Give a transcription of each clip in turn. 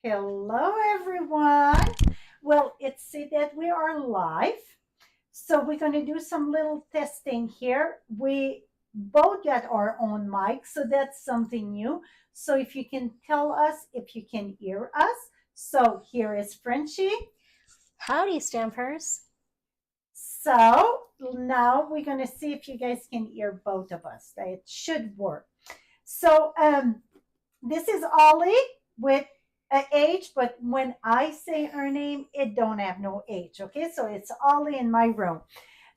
Hello, everyone. Well, it's see that we are live. So we're going to do some little testing here. We both got our own mic, so that's something new. So if you can tell us if you can hear us. So here is Frenchie. Howdy, Stampers. So now we're going to see if you guys can hear both of us. It should work. So this is Ollie with a H, but when I say her name, it don't have no H. Okay, so it's Ollie in my room.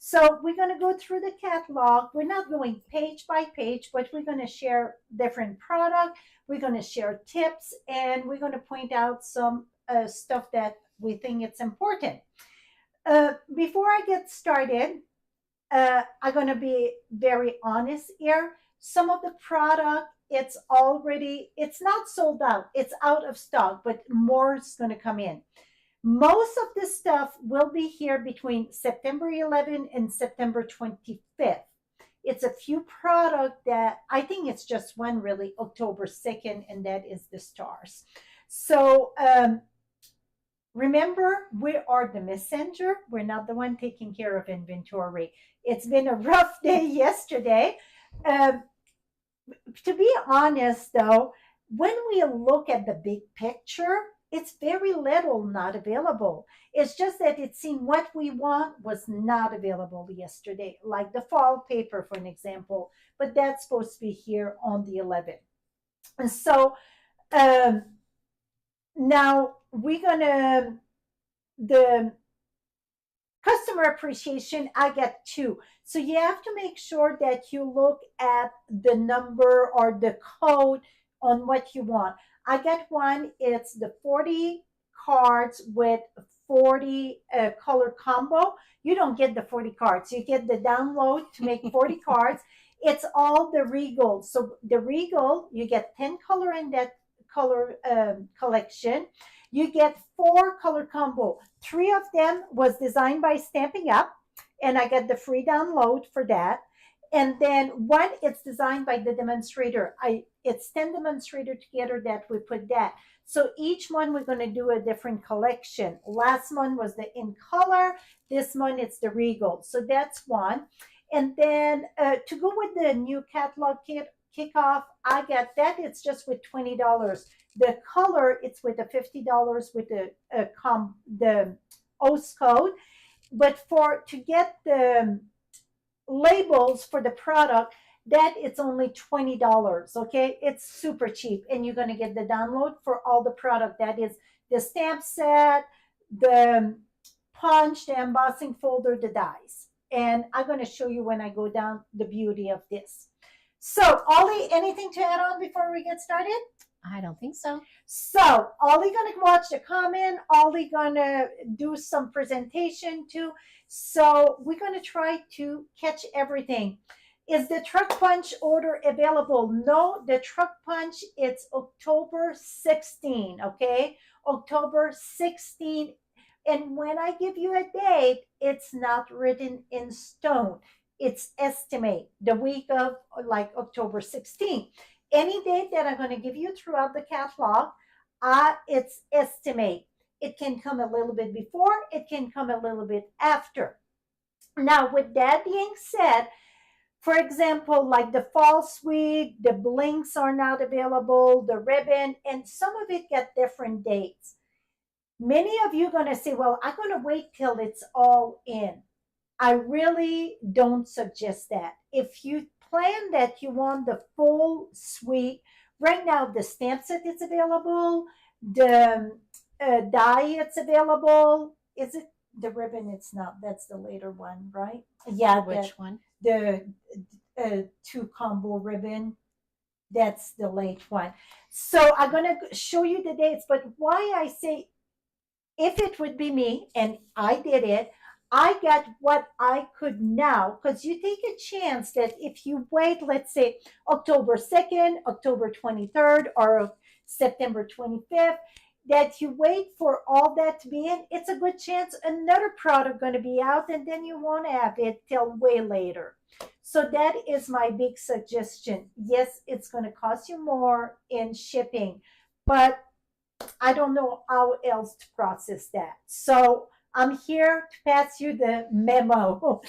So we're gonna go through the catalog. We're not going page by page, but we're gonna share different product. We're gonna share tips, and we're gonna point out some stuff that we think it's important. Before I get started, I'm gonna be very honest here. Some of the product it's not sold out, it's out of stock, but more is going to come in. Most of this stuff will be here between September 11 and September 25th. It's a few product that I think it's just one really, October 2nd, and that is the stars. So remember, we are the messenger. We're not the one taking care of inventory. It's been a rough day yesterday. um, to be honest, though, when we look at the big picture, it's very little not available. It's just that it seemed what we want was not available yesterday, like the fall paper, for an example, but that's supposed to be here on the 11th. And so um, now we're going to, the customer appreciation, I get two. So you have to make sure that you look at the number or the code on what you want. I get one, it's the 40 cards with 40 color combo. You don't get the 40 cards, you get the download to make 40 cards. It's all the regal. So the regal, you get 10 color in that color collection. You get four color combo. Three of them was designed by Stampin'Up, and I get the free download for that. And then one, it's designed by the demonstrator. It's 10 demonstrator together that we put that. So each one we're going to do a different collection. Last one was the in color. This one it's the regal. So that's one. And then to go with the new catalog kickoff, I get that. It's just with $20. The color, it's with the $50 with the OS code. But for to get the labels for the product, that it's only $20. Okay, it's super cheap, and you're gonna get the download for all the product. That is the stamp set, the punch, the embossing folder, the dies. And I'm gonna show you when I go down the beauty of this. So, Ollie, anything to add on before we get started? I don't think so. So, Ollie gonna watch the comment. Ollie gonna do some presentation too. So we're gonna try to catch everything. Is the truck punch order available? No, the truck punch it's October 16. Okay, October 16. And when I give you a date, it's not written in stone. It's estimate the week of like October 16th. Any date that I'm going to give you throughout the catalog, it's estimate. It can come a little bit before, it can come a little bit after. Now, with that being said, for example, like the fall suite, the blinks are not available, the ribbon, and some of it get different dates. Many of you are going to say, well, I'm going to wait till it's all in. I really don't suggest that. If you plan that you want the full suite, right now the stamp set is available, the die it's available. Is it the ribbon? It's not. That's the later one, right? Yeah. Which one? The two combo ribbon. That's the late one. So I'm gonna show you the dates. But why I say, if it would be me and I did it, I got what I could now, because you take a chance that if you wait, let's say October 2nd, October 23rd, or September 25th, that you wait for all that to be in, it's a good chance another product going to be out, and then you won't have it till way later. So that is my big suggestion. Yes, it's going to cost you more in shipping, but I don't know how else to process that. So I'm here to pass you the memo.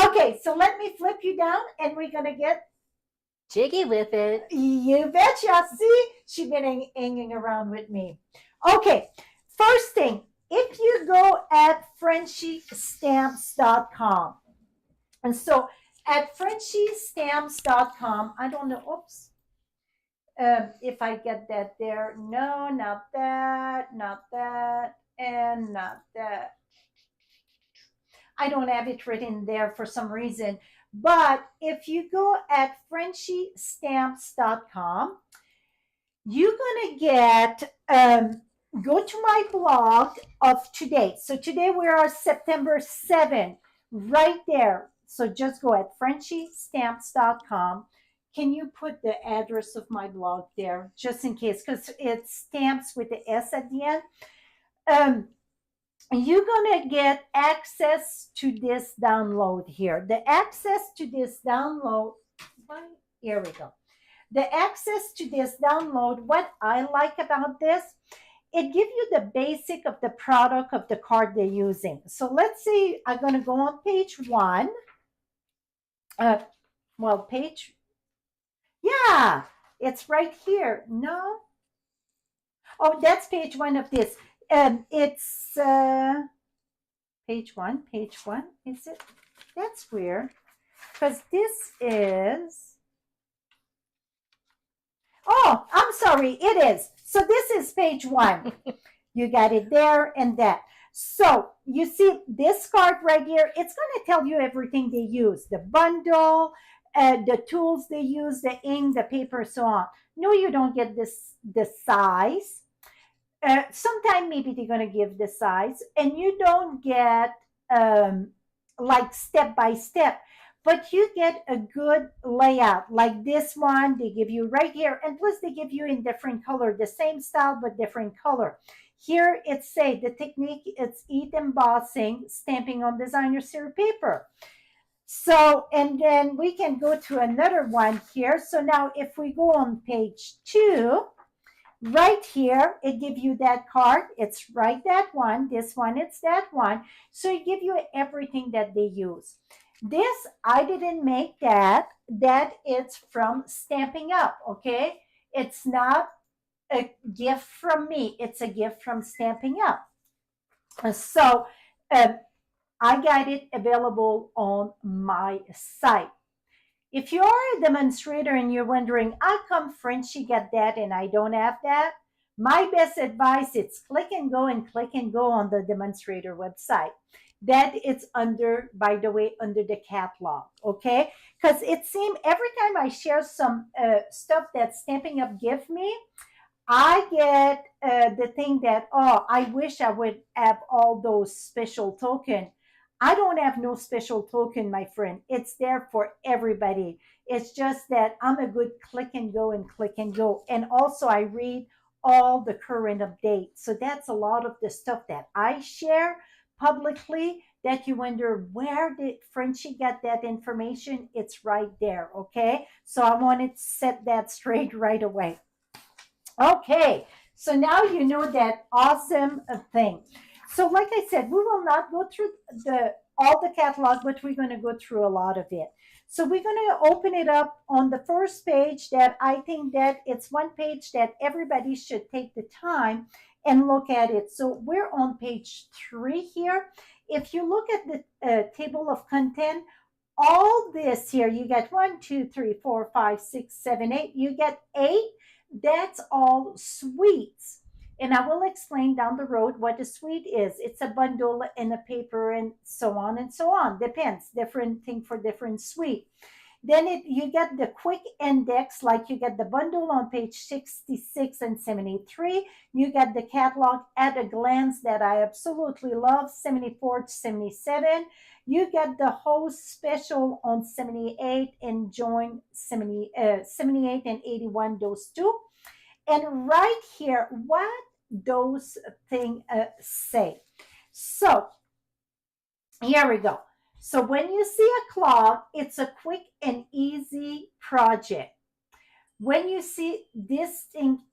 Okay, so let me flip you down and we're going to get, Jiggy with it. you betcha. See, she's been hanging around with me. Okay, first thing, if you go at frenchiestamps.com, and so at frenchiestamps.com, I don't know, oops, if I get that there. No, not that, not that, and not that. I don't have it written there for some reason. But if you go at frenchiestamps.com, you're going to get, go to my blog of today. So today we are September 7th, right there. So just go at frenchiestamps.com. Can you put the address of my blog there just in case? Because it's stamps with the S at the end. You're going to get access to this download here. The access to this download, here we go. The access to this download, what I like about this, it gives you the basic of the product of the card they're using. So let's say I'm going to go on page 1. Page, yeah, it's right here. No? Oh, that's page 1 of this. It's page 1, is it? That's weird, because this is, oh, I'm sorry, it is. So this is page 1. You got it there and that. So you see this card right here, it's going to tell you everything they use, the bundle, the tools they use, the ink, the paper, so on. No, you don't get the size. Sometime maybe they're going to give the size, and you don't get like step by step, but you get a good layout like this one they give you right here, and plus they give you in different color, the same style but different color. Here it say the technique, it's heat embossing, stamping on designer series paper. So, and then we can go to another one here. So now if we go on page 2, right here, it gives you that card. It's right that one. This one, it's that one. So it gives you everything that they use. This, I didn't make that. That it's from Stampin'Up, okay? It's not a gift from me. It's a gift from Stampin'Up. So I got it available on my site. If you're a demonstrator and you're wondering, how come Frenchie got that and I don't have that? My best advice is click and go on the demonstrator website. That it's under, by the way, under the catalog, okay? Because it seems every time I share some stuff that Stampin'Up give me, I get the thing that, oh, I wish I would have all those special token. I don't have no special token, my friend. It's there for everybody. It's just that I'm a good click and go. And also I read all the current updates. So that's a lot of the stuff that I share publicly that you wonder, where did Frenchie get that information? It's right there, okay? So I wanted to set that straight right away. Okay, so now you know that awesome thing. So like I said, we will not go through all the catalog, but we're going to go through a lot of it. So we're going to open it up on the first page that I think that it's one page that everybody should take the time and look at it. So we're on page 3 here. If you look at the table of content, all this here, you get 1, 2, 3, 4, 5, 6, 7, 8. You get 8. That's all suites. And I will explain down the road what a suite is. It's a bundle and a paper and so on and so on. Depends. Different thing for different suite. Then you get the quick index, like you get the bundle on page 66 and 73. You get the catalog at a glance that I absolutely love, 74 to 77. You get the host special on 78 and join 78 and 81, those two. And right here, what those things say. So here we go. So when you see a clock, it's a quick and easy project. When you see this thing,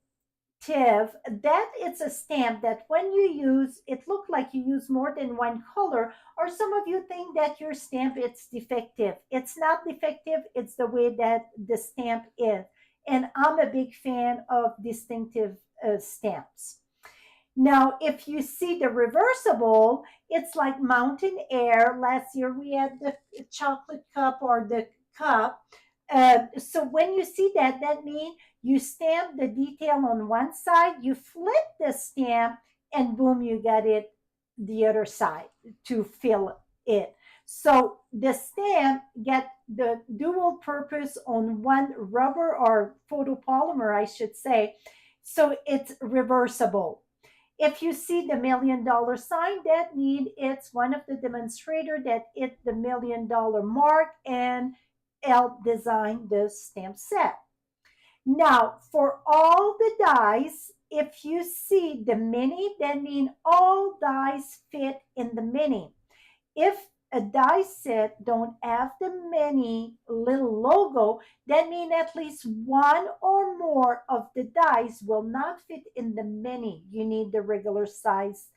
that it's a stamp that when you use it look like you use more than one color, or some of you think that your stamp it's defective. It's not defective, it's the way that the stamp is. And I'm a big fan of distinctive stamps. Now, if you see the reversible, it's like Mountain Air. Last year we had the chocolate cup or the cup. So when you see that, that means you stamp the detail on one side, you flip the stamp, and boom, you got it the other side to fill it. So the stamp get the dual purpose on one rubber or photopolymer, I should say. So it's reversible. If you see the $1,000,000 sign, that means it's one of the demonstrator that hit the $1,000,000 mark and help design the stamp set. Now, for all the dies, if you see the mini, that means all dies fit in the mini. If a die set don't have the mini little logo, that means at least one or more of the dies will not fit in the mini. You need the regular size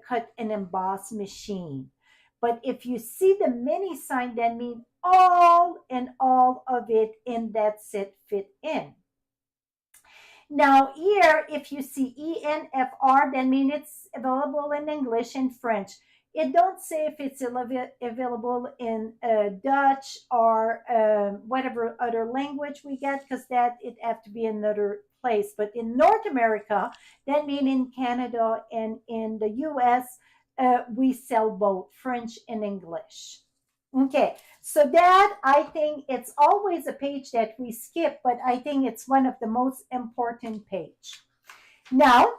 cut and emboss machine. But if you see the mini sign, that means all and all of it in that set fit in. Now here, if you see ENFR, that means it's available in English and French. It don't say if it's available in Dutch or whatever other language we get, because that it have to be another place. But in North America, that means in Canada and in the US, we sell both French and English. Okay, so that I think it's always a page that we skip, but I think it's one of the most important page. Now,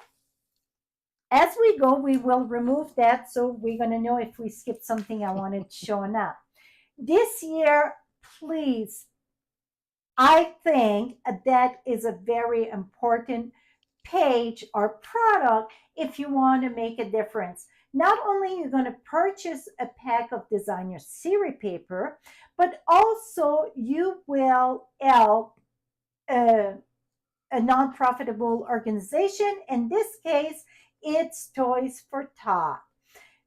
as we go, we will remove that, so we're going to know if we skipped something I wanted showing up. This year, please, I think that is a very important page or product if you want to make a difference. Not only you're going to purchase a pack of designer series paper, but also you will help a non-profitable organization. In this case, it's Toys for Tot.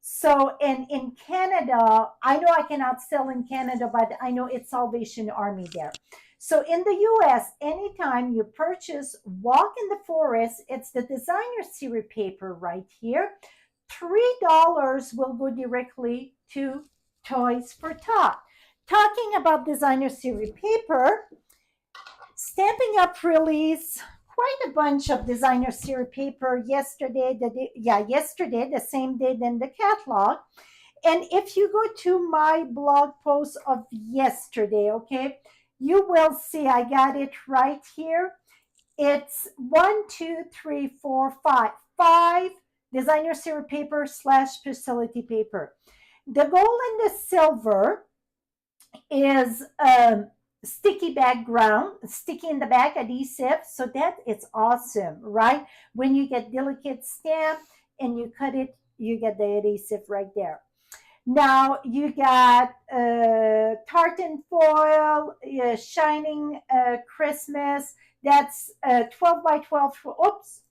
So, and in Canada, I know I cannot sell in Canada, but I know it's Salvation Army there. So in the US, anytime you purchase Walk in the Forest, it's the designer series paper right here. $3 will go directly to Toys for Tot. Talking about designer series paper, Stampin'Up release quite a bunch of designer series paper yesterday. Yesterday, the same day than the catalog. And if you go to my blog post of yesterday, okay, you will see I got it right here. It's 5 designer series paper / facility paper. The gold and the silver is sticky background, sticky in the back adhesive, so that it's awesome, right? When you get delicate stamp and you cut it, you get the adhesive right there. Now you got tartan foil, shining Christmas. That's 12 by 12. Oops,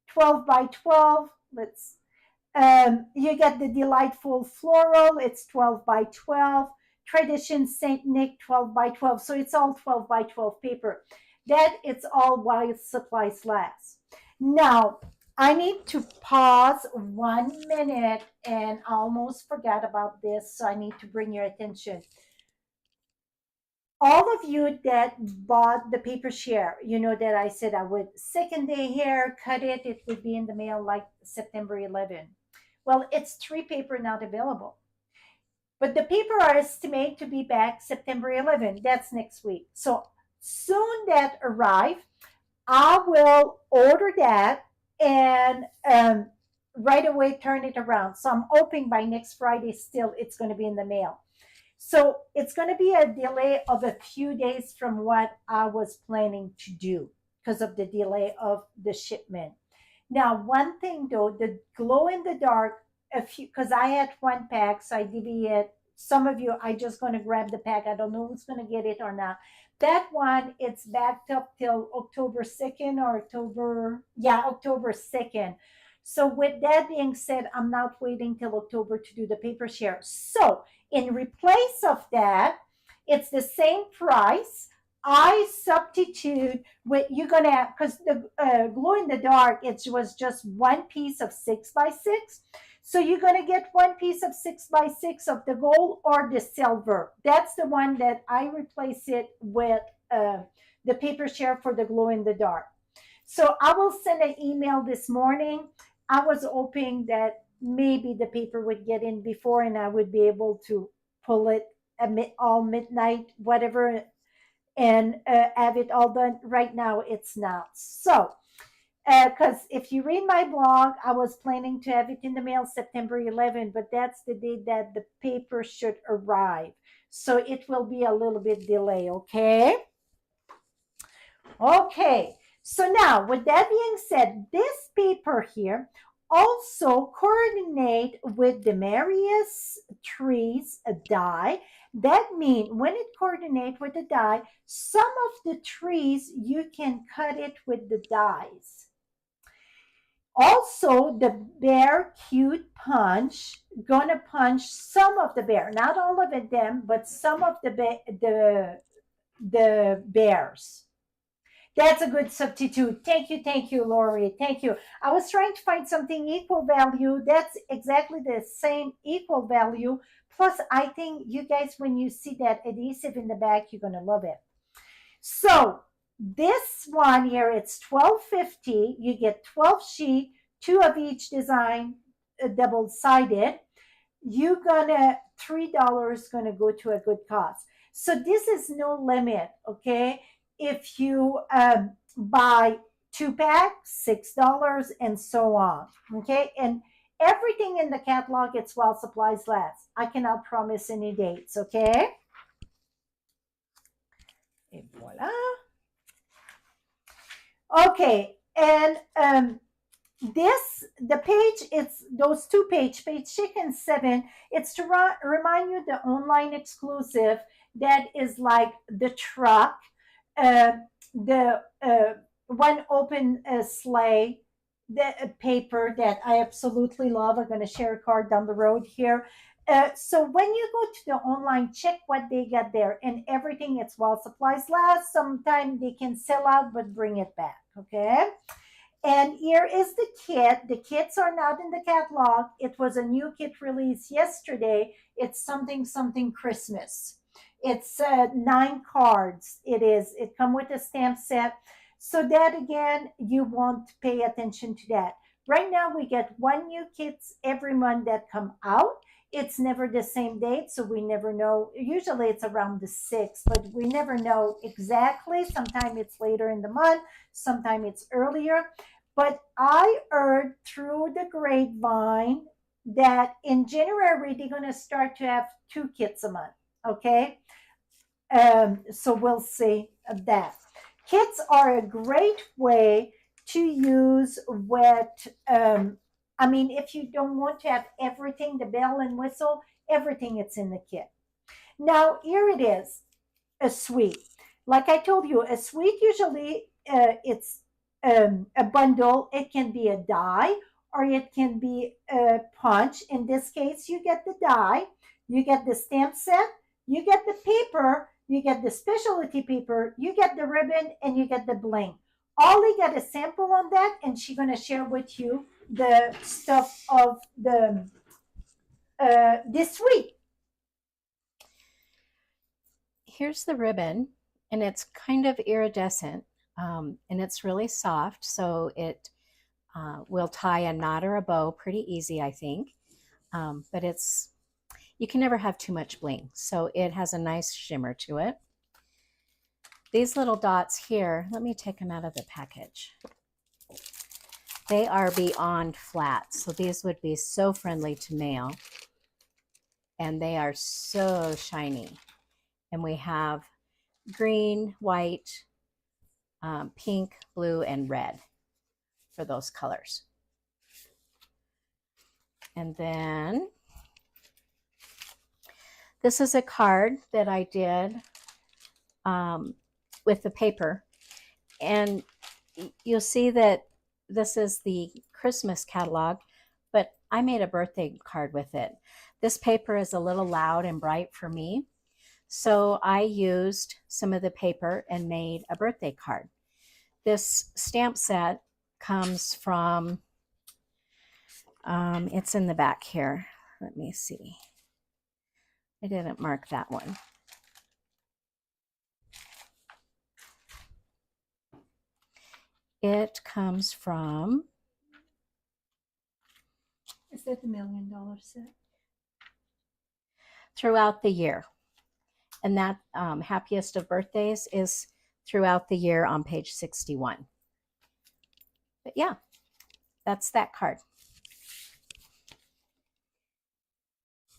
12 by 12. Let's. You get the delightful floral. It's 12 by 12. Tradition Saint Nick 12 by 12. So it's all 12 by 12 paper. That it's all while supplies last. Now I need to pause 1 minute, and I almost forgot about this, so I need to bring your attention. All of you that bought the paper share, you know that I said I would second day here, cut it, it would be in the mail like September 11. Well, it's 3 paper not available. But the paper are estimated to be back September 11. That's next week. So soon that arrive, I will order that and right away turn it around. So I'm hoping by next Friday still it's going to be in the mail. So it's going to be a delay of a few days from what I was planning to do because of the delay of the shipment. Now, one thing though, the glow in the dark, a few, because I had 1 pack, so I divvy it. Some of you, I just going to grab the pack. I don't know who's going to get it or not. That one, it's backed up till October 2nd or October 2nd. So with that being said, I'm not waiting till October to do the paper share. So in replace of that, it's the same price. I substitute with you're gonna because the glow in the dark it was just one piece of 6x6. So you're gonna get one piece of 6x6 of the gold or the silver. That's the one that I replace it with uh, the paper share for the glow in the dark. So I will send an email this morning. I was hoping that maybe the paper would get in before and I would be able to pull it at all midnight, whatever, and have it all done. Right now, it's not. So, because if you read my blog, I was planning to have it in the mail September 11th, but that's the date that the paper should arrive. So it will be a little bit delay, okay? Okay, so now with that being said, this paper here also coordinate with the Marius trees die. That means when it coordinate with the die, some of the trees you can cut it with the dies. Also, the bear cute punch gonna punch some of the bear, not all of them, but some of the bears. That's a good substitute. Thank you, Lori. Thank you. I was trying to find something equal value. That's exactly the same equal value. Plus, I think you guys, when you see that adhesive in the back, you're gonna love it. So this one here, it's $12.50. You get 12 sheet, two of each design, double-sided. You're gonna $3 gonna go to a good cause. So this is no limit, okay? If you buy two packs, $6, and so on, okay? And everything in the catalog, it's while supplies last. I cannot promise any dates, okay? Et voila. Okay, and the page, it's those two page 6 and 7, it's to remind you the online exclusive that is like the truck, uh, the one open sleigh, the paper that I absolutely love. I'm going to share a card down the road here. So when you go to the online, check what they got there, and everything, it's while supplies last. Sometimes they can sell out, but bring it back, okay? And here is the kit. The kits are not in the catalog. It was a new kit released yesterday. It's something Christmas. It's 9 cards. It come with a stamp set. So that again, you won't pay attention to that. Right now, we get one new kits every month that come out. It's never the same date, so we never know. Usually it's around the 6th, but we never know exactly. Sometimes it's later in the month, sometimes it's earlier. But I heard through the grapevine that in January they're going to start to have 2 kits a month. Okay. So we'll see that. Kits are a great way to use with, I mean, if you don't want to have everything, the bell and whistle, everything it's in the kit. Now, here it is, a suite. Like I told you, a suite usually it's a bundle. It can be a die or it can be a punch. In this case, you get the die, you get the stamp set, you get the paper, you get the specialty paper, you get the ribbon, and you get the bling. Ollie got a sample on that, and she's going to share with you the stuff of the this week. Here's the ribbon, and it's kind of iridescent, and it's really soft, so it will tie a knot or a bow pretty easy, I think. But you can never have too much bling, so it has a nice shimmer to it. These little dots here, let me take them out of the package. They are beyond flat, so these would be so friendly to mail. And they are so shiny. And we have green, white, pink, blue, and red for those colors. And then this is a card that I did with the paper. And you'll see that this is the Christmas catalog, but I made a birthday card with it. This paper is a little loud and bright for me, so I used some of the paper and made a birthday card. This stamp set comes from, it's in the back here. Let me see. I didn't mark that one. It comes from... Is that the $1 Million Set? Throughout the year. And that Happiest of Birthdays is throughout the year on page 61. But yeah, that's that card.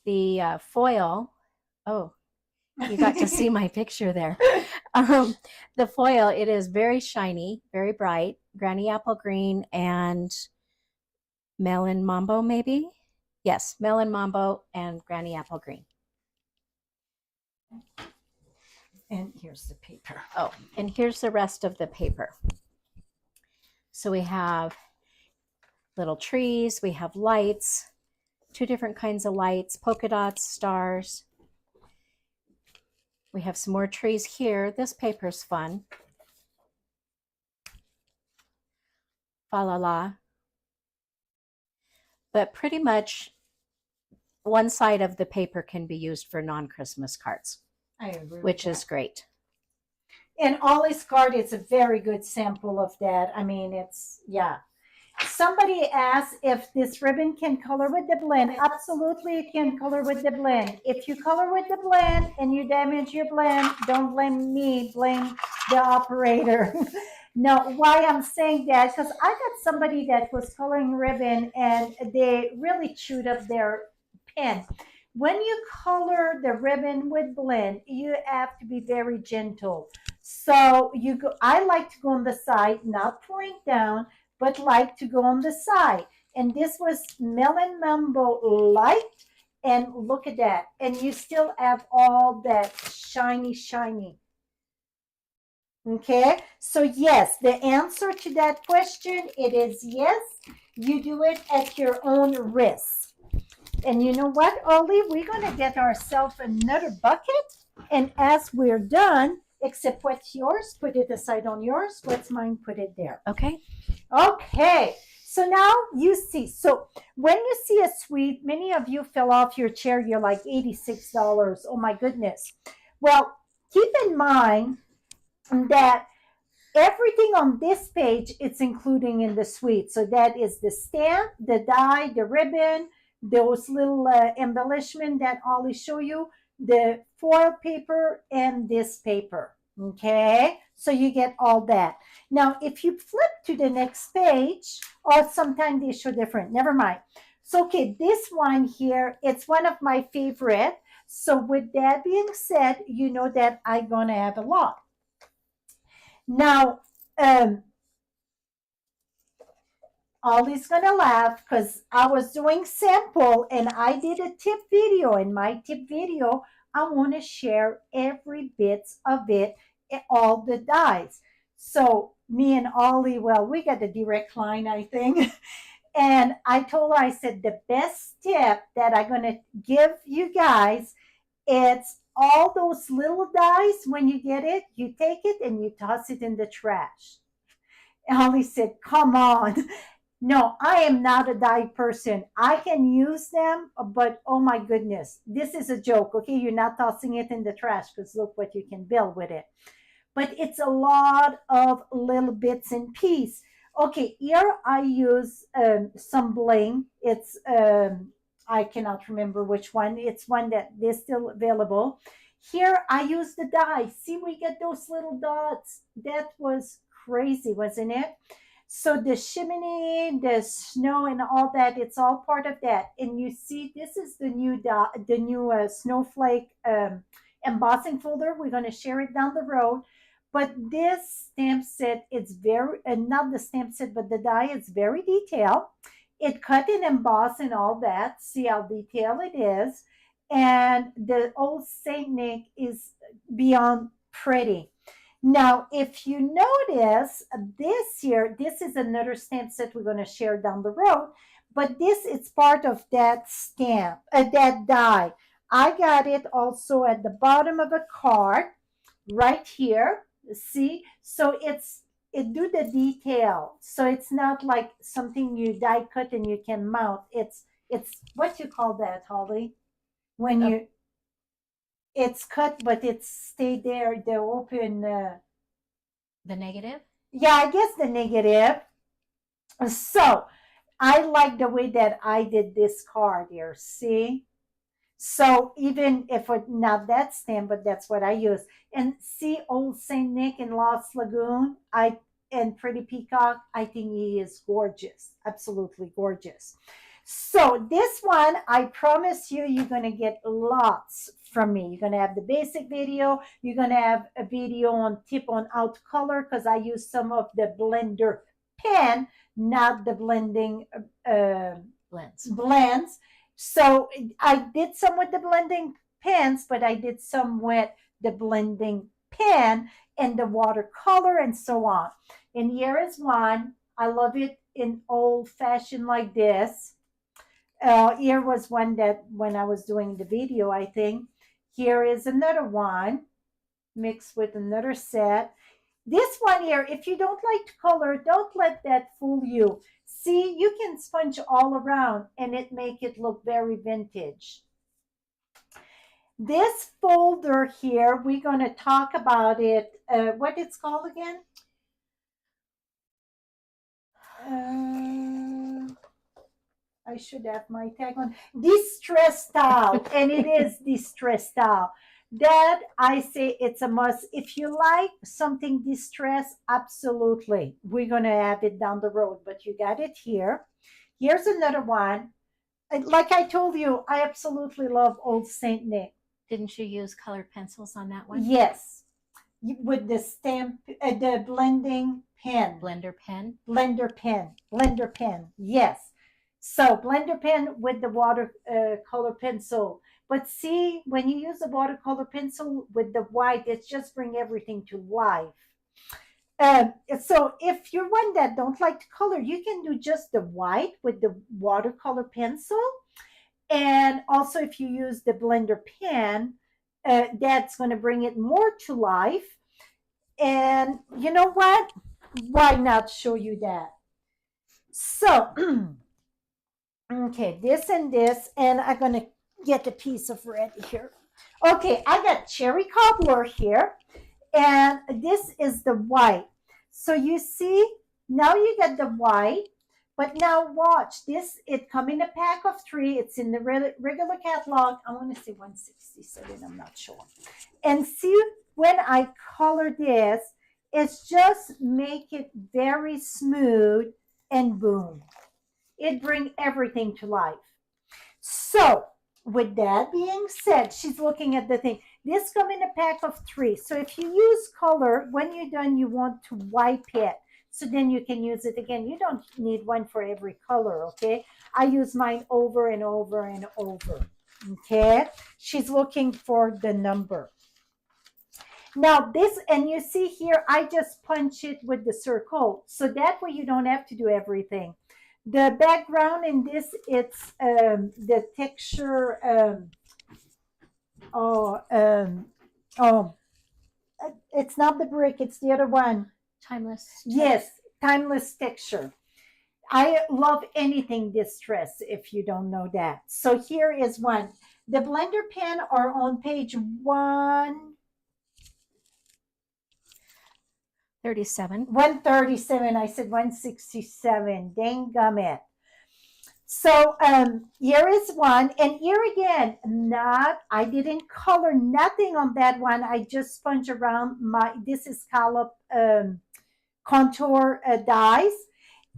The foil, oh, you got to see my picture there. The foil, it is very shiny, very bright, granny apple green and melon mambo maybe? Yes, melon mambo and granny apple green. And here's the paper. Oh, and here's the rest of the paper. So we have little trees, we have lights, 2 different kinds of lights, polka dots, stars. We have some more trees here. This paper's fun. Fa la la. But pretty much one side of the paper can be used for non-Christmas cards. I agree. Which is great. And Ollie's card is a very good sample of that. I mean, it's, yeah. Somebody asked if this ribbon can color with the blend. Absolutely, it can color with the blend. If you color with the blend and you damage your blend, don't blame me, blame the operator. No, why I'm saying that, because I got somebody that was coloring ribbon and they really chewed up their pen. When you color the ribbon with blend, you have to be very gentle. So I like to go on the side, not pouring down, but like to go on the side. And this was Melon Mambo Light. And look at that. And you still have all that shiny, shiny. Okay, so yes, the answer to that question, it is yes. You do it at your own risk. And you know what, Ollie? We're going to get ourselves another bucket. And as we're done, except what's yours, put it aside on yours. What's mine, put it there. Okay. Okay. So now you see. So when you see a suite, many of you fell off your chair. You're like $86. Oh, my goodness. Well, keep in mind that everything on this page, it's including in the suite. So that is the stamp, the die, the ribbon, those little embellishment that Ollie show you, the foil paper, and this paper. Okay, so you get all that. Now, if you flip to the next page, or sometimes they show different, never mind. So, okay, this one here, it's one of my favorite. So with that being said, you know that I'm gonna have a lot. Now, Ollie's gonna laugh because I was doing sample and I did a tip video. In my tip video, I want to share every bit of it, all the dies. So me and Ollie, well, we got a direct line, I think. And I told her, I said, the best tip that I'm gonna give you guys, it's all those little dies. When you get it, you take it and you toss it in the trash. And Ollie said, come on. No, I am not a die person. I can use them, but oh my goodness, this is a joke. Okay, you're not tossing it in the trash because look what you can build with it. But it's a lot of little bits and pieces. Okay, here I use some bling. It's, I cannot remember which one. It's one that is still available. Here I use the die. See, we get those little dots. That was crazy, wasn't it? So the chimney, the snow, and all that, it's all part of that. And you see, this is the new snowflake embossing folder. We're going to share it down the road. But this stamp set, it's very, not the stamp set, but the die, it's very detailed. It cut and embossed and all that. See how detailed it is. And the old Saint Nick is beyond pretty. Now, if you notice this here, this is another stamp set we're going to share down the road, but this is part of that stamp, that die. I got it also at the bottom of a card right here. See, so it do the detail. So it's not like something you die cut and you can mount. It's what you call that, Holly? When you it's cut, but it's stay there. The open. The negative? Yeah, I guess the negative. So I like the way that I did this card here. See? So even if it's not that stamp, but that's what I use. And see Old Saint Nick in Lost Lagoon, and Pretty Peacock, I think he is gorgeous, absolutely gorgeous. So this one, I promise you, you're gonna get lots from me. You're gonna have the basic video. You're gonna have a video on tip on how to color because I use some of the blender pen, not the blending blends. So I did some with the blending pens, but I did some with the blending pen and the watercolor and so on. And here is one. I love it in old fashioned like this. Here was one that when I was doing the video, I think. Here is another one mixed with another set. This one here, if you don't like to color, don't let that fool you. See, you can sponge all around and it make it look very vintage. This folder here, we're going to talk about it. What it's called again? I should have my tag on. Distress style, and it is distress style. That I say it's a must. If you like something distressed, absolutely. We're going to have it down the road, but you got it here. Here's another one. Like I told you, I absolutely love Old Saint Nick. Didn't you use colored pencils on that one? Yes. With the stamp, the blending pen. Blender pen? Blender pen. Blender pen. Yes. So blender pen with the watercolor pencil. But see, when you use the watercolor pencil with the white, it's just bring everything to life. So if you're one that don't like to color, you can do just the white with the watercolor pencil. And also if you use the blender pen, that's going to bring it more to life. And you know what? Why not show you that? So, okay, this and this, and I'm going to get a piece of red here. Okay, I got cherry cobbler here, and this is the white. So you see, now you get the white, but now watch this. It come in a pack of 3. It's in the regular catalog. I want to say 167. I'm not sure. And see, when I color this, it's just make it very smooth and boom. It bring everything to life. So with that being said, she's looking at the thing. This come in a pack of 3. So if you use color, when you're done, you want to wipe it. So then you can use it again. You don't need one for every color, okay? I use mine over and over and over, okay? She's looking for the number. Now this, and you see here, I just punch it with the circle. So that way you don't have to do everything. The background in this, it's the texture, it's not the brick, it's the other one. Timeless. Yes, timeless texture. I love anything distress, if you don't know that. So here is one. The blender pen are on page 137. I said 167. Dang gummit. So here is one. And here again, I didn't color nothing on that one. I just sponge around this is scallop contour dies.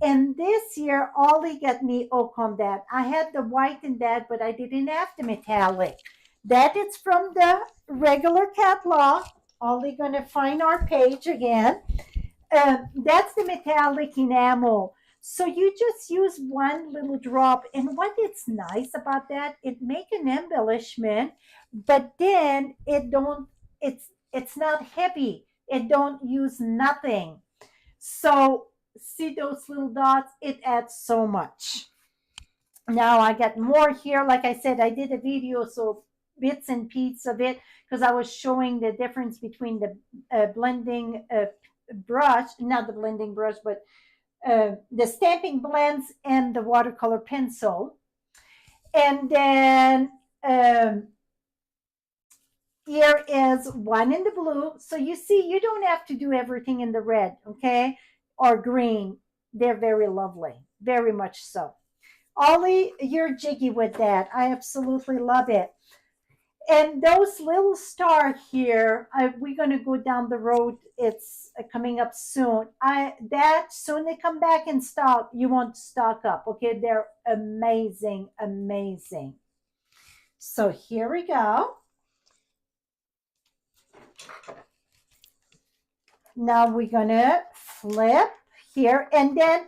And this year, Ollie got me oak on that. I had the white in that, but I didn't have the metallic. That is from the regular catalog. Ollie gonna find our page again. That's the metallic enamel. So you just use one little drop. And what is nice about that, it make an embellishment, but then it's not heavy. It don't use nothing. So see those little dots? It adds so much. Now I got more here. Like I said, I did a video, so bits and pieces of it, because I was showing the difference between the blending brush, not the blending brush, but the stamping blends and the watercolor pencil. And then here is one in the blue. So you see, you don't have to do everything in the red, okay, or green. They're very lovely, very much so. Ollie, you're jiggy with that. I absolutely love it. And those little stars here, we're going to go down the road. It's coming up soon. That soon they come back in stock. You want to stock up, okay? They're amazing, amazing. So here we go. Now we're going to flip here, and then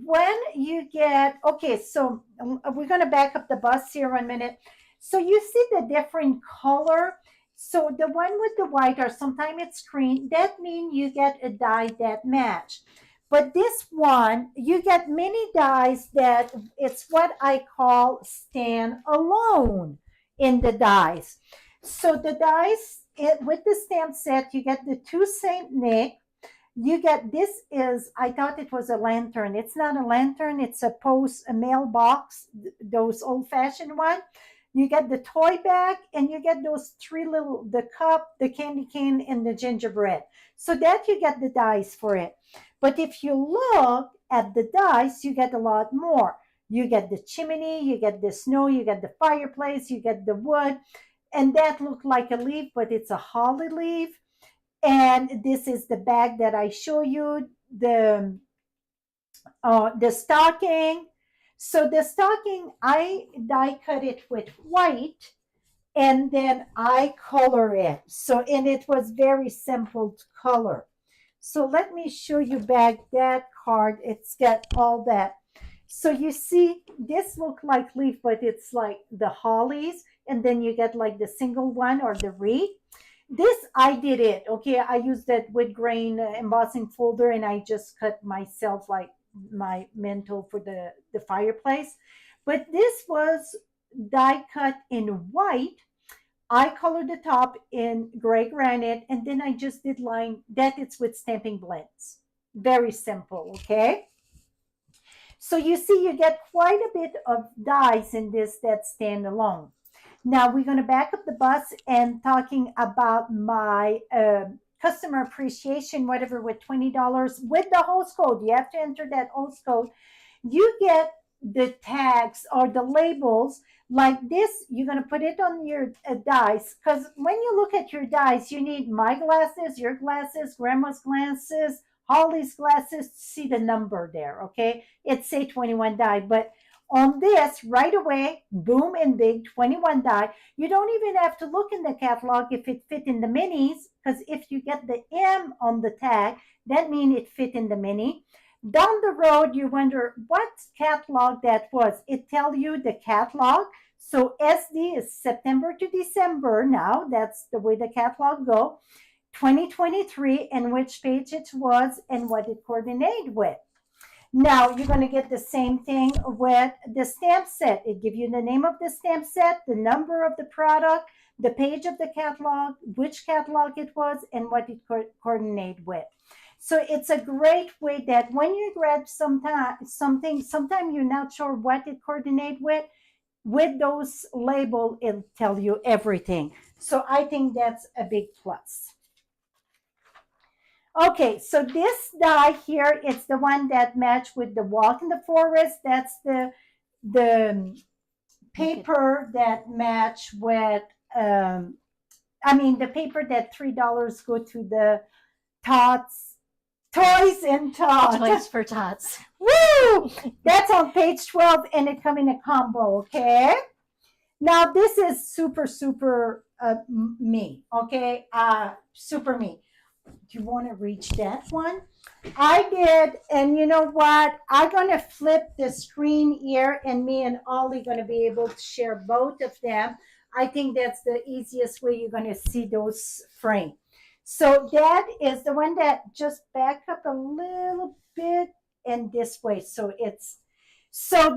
when you get, okay, so we're going to back up the bus here 1 minute. So you see the different color. So the one with the white, or sometimes it's green, that means you get a die that match. But this one, you get many dies that it's what I call stand alone in the dies. So the dies, with the stamp set, you get the two Saint Nick. You get, this is, I thought it was a lantern. It's not a lantern. It's a mailbox, those old-fashioned one. You get the toy bag, and you get those three little, the cup, the candy cane, and the gingerbread. So that you get the dies for it. But if you look at the dies, you get a lot more. You get the chimney, you get the snow, you get the fireplace, you get the wood, and that looked like a leaf, but it's a holly leaf. And this is the bag that I show you, the stocking. So the stocking, I die cut it with white, and then I color it. So, and it was very simple to color. So let me show you back that card. It's got all that. So you see, this look like leaf, but it's like the hollies, and then you get like the single one or the wreath. This, I did it, okay? I used that wood grain embossing folder, and I just cut myself like my mantle for the fireplace. But this was die cut in white. I colored the top in gray granite, and then I just did line that. It's with stamping blends. Very simple, okay? So you see, you get quite a bit of dies in this that stand alone. Now we're going to back up the bus and talking about my customer appreciation, whatever, with $20 with the host code. You have to enter that host code. You get the tags or the labels like this. You're going to put it on your dies, because when you look at your dies, you need my glasses, your glasses, grandma's glasses, Holly's glasses to see the number there, okay? It's say 21 die, but on this, right away, boom and big, 21 die. You don't even have to look in the catalog if it fit in the minis, because if you get the M on the tag, that means it fit in the mini. Down the road, you wonder what catalog that was. It tells you the catalog. So SD is September to December now. That's the way the catalog go. 2023, and which page it was and what it coordinated with. Now you're going to get the same thing with the stamp set. It gives you the name of the stamp set, the number of the product, the page of the catalog, which catalog it was, and what it coordinated with. So it's a great way that when you grab something, sometimes you're not sure what it coordinates with those labels, it'll tell you everything. So I think that's a big plus. Okay, so this die here, it's the one that matched with the Walk in the Forest. That's the paper that match with, the paper that $3 go to the Toys and Tots. Toys for Tots. Woo! That's on page 12, and it come in a combo, okay? Now, this is super, super me, okay? Super me. Do you want to reach that one? I did, and you know what? I'm going to flip the screen here, and me and Ollie going to be able to share both of them. I think that's the easiest way you're going to see those frames. So that is the one that just back up a little bit and this way. So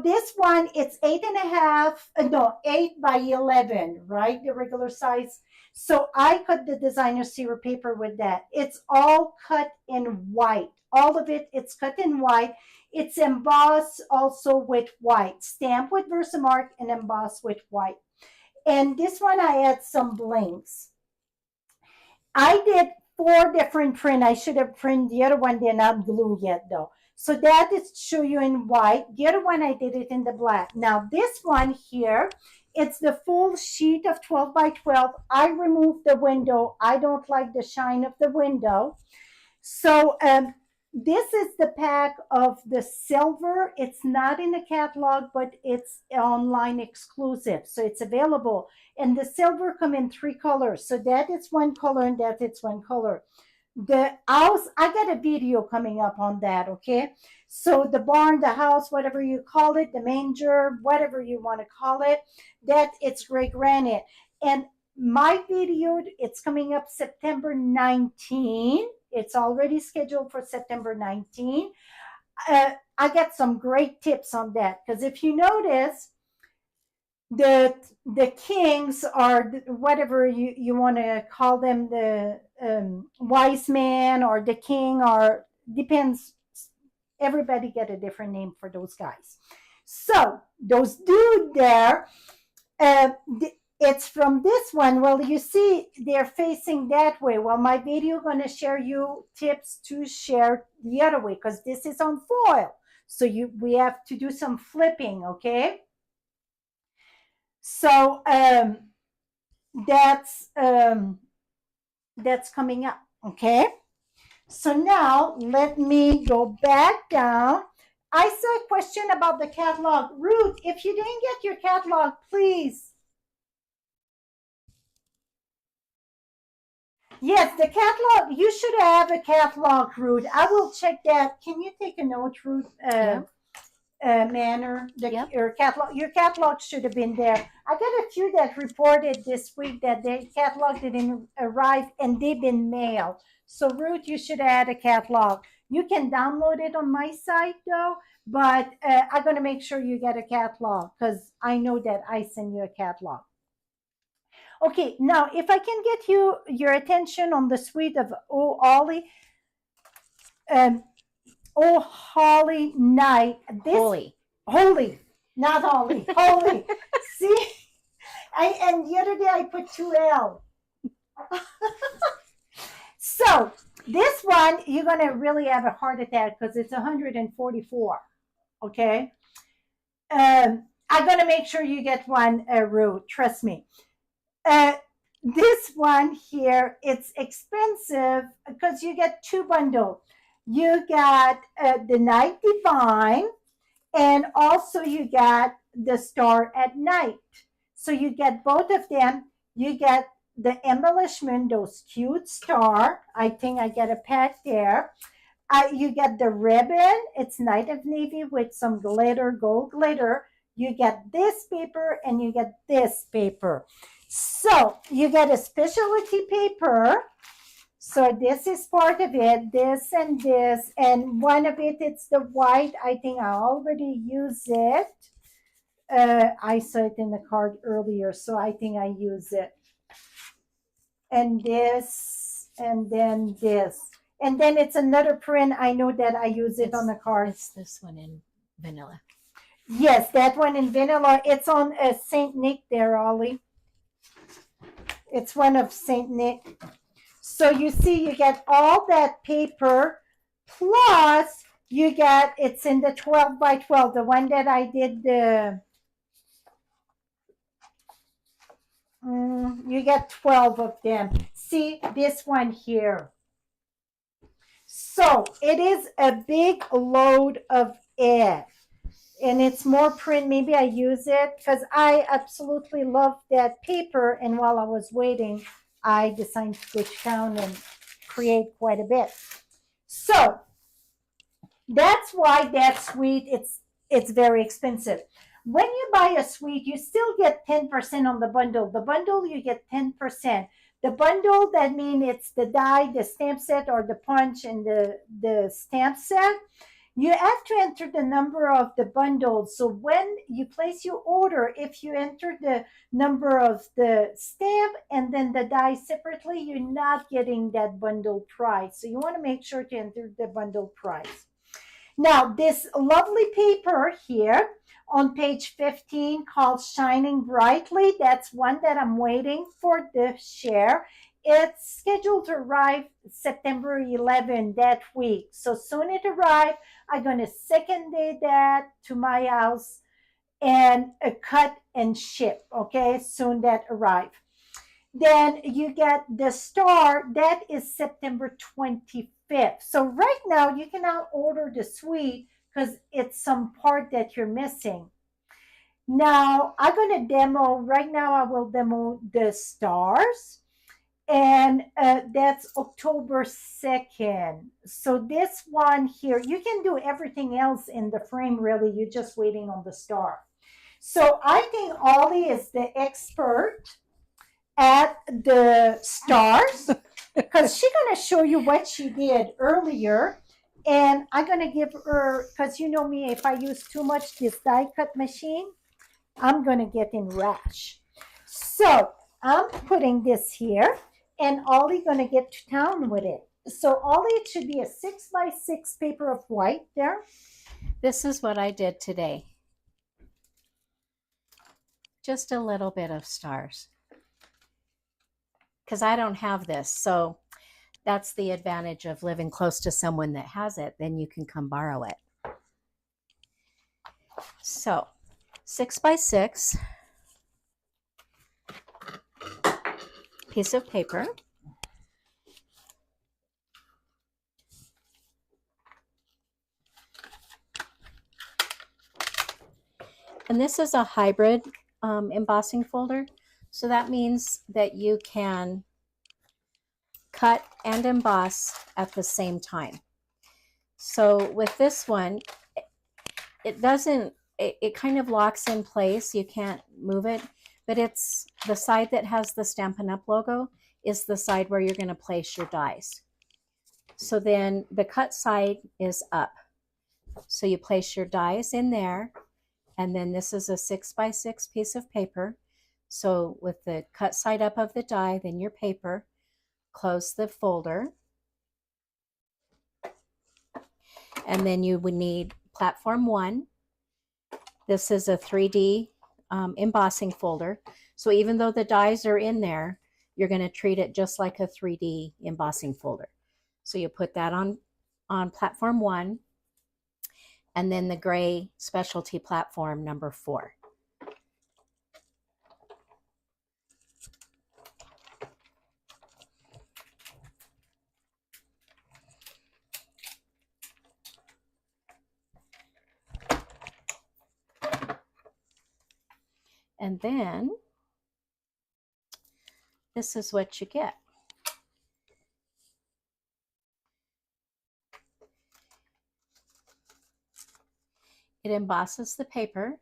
this one, it's 8.5, no, 8 by 11, right? The regular size. So I cut the designer zero paper with that. It's all cut in white. All of it, it's cut in white. It's embossed also with white, stamped with Versamark and embossed with white. And this one, I add some blinks. I did 4 different print. I should have printed the other one. They're not glue yet though. So that is show you in white. The other one, I did it in the black. Now this one here, it's the full sheet of 12 by 12. I removed the window. I don't like the shine of the window. So this is the pack of the silver. It's not in the catalog, but it's online exclusive. So it's available. And the silver come in 3 colors. So that is one color and that is one color. The house, I got a video coming up on that, okay? So the barn, the house, whatever you call it, the manger, whatever you want to call it, that it's gray granite. And my video, it's coming up September 19. It's already scheduled for September 19. I got some great tips on that because if you notice, the kings are whatever you want to call them, the wise man or the king, or depends. Everybody get a different name for those guys. So those dude there, it's from this one. Well, you see they're facing that way. Well, my video going to share you tips to share the other way because this is on foil. So we have to do some flipping, okay? So that's coming up, okay? So now let me go back down. I saw a question about the catalog. Ruth, if you didn't get your catalog, please. Yes, the catalog, you should have a catalog, Ruth. I will check that. Can you take a note, Ruth? Yeah. Manner, your catalog should have been there. I got a few that reported this week that their catalog didn't arrive and they've been mailed. So Ruth, you should add a catalog. You can download it on my site though, but I'm going to make sure you get a catalog because I know that I send you a catalog. Okay, now if I can get your attention on the suite of Oh Ollie, Oh Holly Night. Holy, not Holly, holy. See, and the other day I put 2L. So this one, you're going to really have a heart attack because it's 144. Okay. I'm going to make sure you get one, Rue. Trust me. This one here, it's expensive because you get 2 bundles. You got the Night Divine, and also you got the Star at Night. So you get both of them. You get the embellishment, those cute star. I think I get a pack there. You get the ribbon. It's Night of Navy with some glitter, gold glitter. You get this paper and you get this paper. So you get a specialty paper. So this is part of it, this and this, and one of it, it's the white. I think I already used it. I saw it in the card earlier, so I think I use it. And this, and then this. And then it's another print. I know that I use it on the card. It's this one in vanilla. Yes, that one in vanilla. It's on St. Nick there, Ollie. It's one of St. Nick. So you see, you get all that paper, plus you get, it's in the 12 by 12, the one that I did you get 12 of them. See this one here. So it is a big load of it. And it's more print. Maybe I use it because I absolutely love that paper. And while I was waiting, I decided to go down and create quite a bit. So that's why that suite, it's very expensive. When you buy a suite, you still get 10% on the bundle. The bundle, you get 10%. The bundle, that means it's the die, the stamp set, or the punch, and the stamp set. You have to enter the number of the bundles. So when you place your order, if you enter the number of the stamp and then the die separately, you're not getting that bundle price. So you want to make sure to enter the bundle price. Now, this lovely paper here on page 15 called Shining Brightly, that's one that I'm waiting for the share. It's scheduled to arrive September 11 that week. So soon it arrives. I'm going to second day that to my house and cut and ship. Okay, soon that arrive. Then you get the star, that is September 25th. So right now you cannot order the suite because it's some part that you're missing. Now I'm going to demo, right now I will demo the stars, and that's October 2nd. So this one here, you can do everything else in the frame really, you're just waiting on the star. So I think Ollie is the expert at the stars because she's going to show you what she did earlier, and I'm going to give her, because you know me, if I use too much this die cut machine, I'm going to get in rash. So I'm putting this here, and Ollie going to get to town with it. So Ollie, it should be a 6x6 paper of white there. This is what I did today. Just a little bit of stars, because I don't have this. So that's the advantage of living close to someone that has it. Then you can come borrow it. So 6x6 piece of paper. And this is a hybrid embossing folder. So that means that you can cut and emboss at the same time. So with this one, it doesn't, it kind of locks in place. You can't move it, but it's the side that has the Stampin' Up! Logo is the side where you're going to place your dies. So then the cut side is up. So you place your dies in there, and then this is a 6x6 piece of paper. So with the cut side up of the die, then your paper, close the folder. And then you would need platform 1. This is a 3D embossing folder. So even though the dies are in there, you're going to treat it just like a 3D embossing folder. So you put that on platform 1, and then the gray specialty platform number 4. And then this is what you get. It embosses the paper,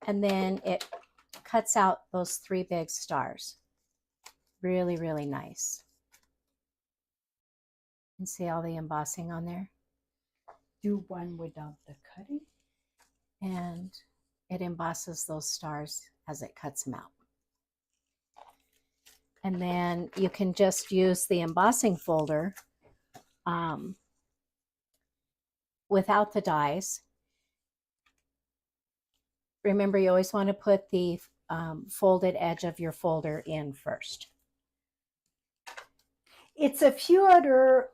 and then it cuts out those 3 big stars. Really, really nice. And see all the embossing on there? Do one without the cutting. And it embosses those stars as it cuts them out. And then you can just use the embossing folder without the dies. Remember, you always want to put the folded edge of your folder in first. It's a few other,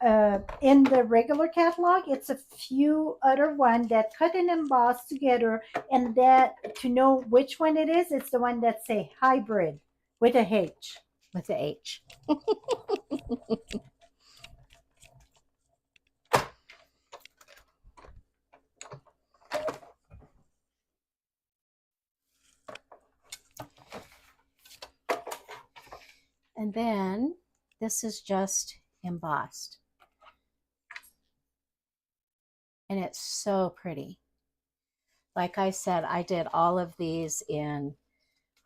in the regular catalog, it's a few other one that cut and emboss together, and that to know which one it is, it's the one that say hybrid with a H. With the H. And then this is just embossed. And it's so pretty. Like I said, I did all of these in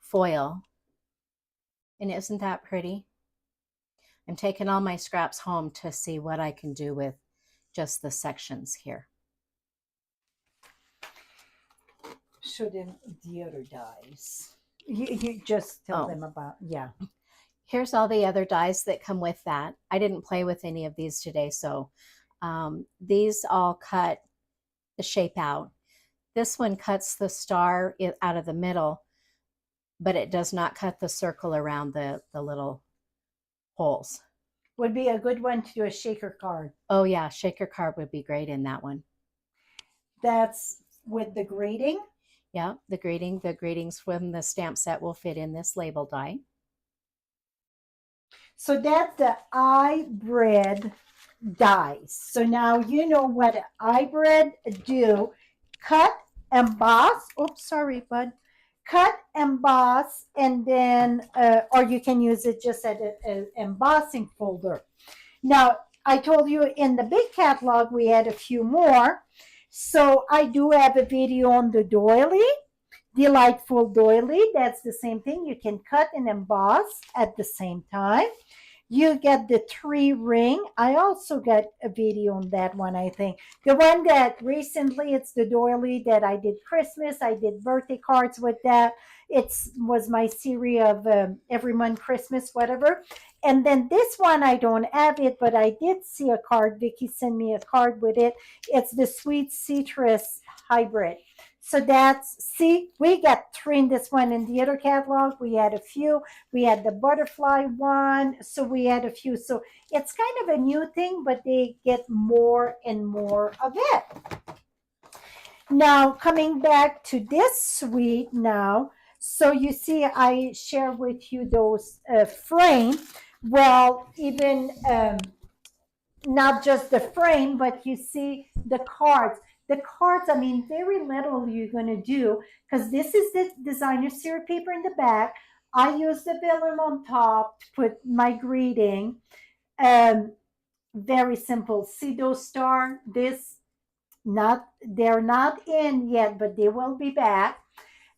foil And isn't that pretty? I'm taking all my scraps home to see what I can do with just the sections here. Show them the other dies. You just tell them about, yeah. Here's all the other dies that come with that. I didn't play with any of these today, so these all cut the shape out. This one cuts the star out of the middle, but it does not cut the circle around the little holes. Would be a good one to do a shaker card. Oh yeah, shaker card would be great in that one. That's with the grading? Yeah, the gradings from the stamp set will fit in this label die. So that's the iBread dies. So now you know what iBread do. Cut, emboss. Oops, sorry, bud. Cut, emboss, and then, or you can use it just as an embossing folder. Now, I told you in the big catalog we had a few more. So I do have a video on the doily, delightful doily. That's the same thing. You can cut and emboss at the same time. You get the tree ring. I also got a video on that one, I think. The one that recently, it's the doily that I did Christmas. I did birthday cards with that. It was my series of every month Christmas, whatever. And then this one, I don't have it, but I did see a card. Vicki sent me a card with it. It's the Sweet Citrus Hybrid. So that's, see, we got three in this one. In the other catalog, we had a few. We had the butterfly one. So we had a few. So it's kind of a new thing, but they get more and more of it. Now, coming back to this suite now. So you see, I share with you those frame. Well, even not just the frame, but you see the cards. The cards, I mean, very little you're going to do because this is the designer series paper in the back. I use the vellum on top to put my greeting. Very simple. See those stars? They're not in yet, but they will be back.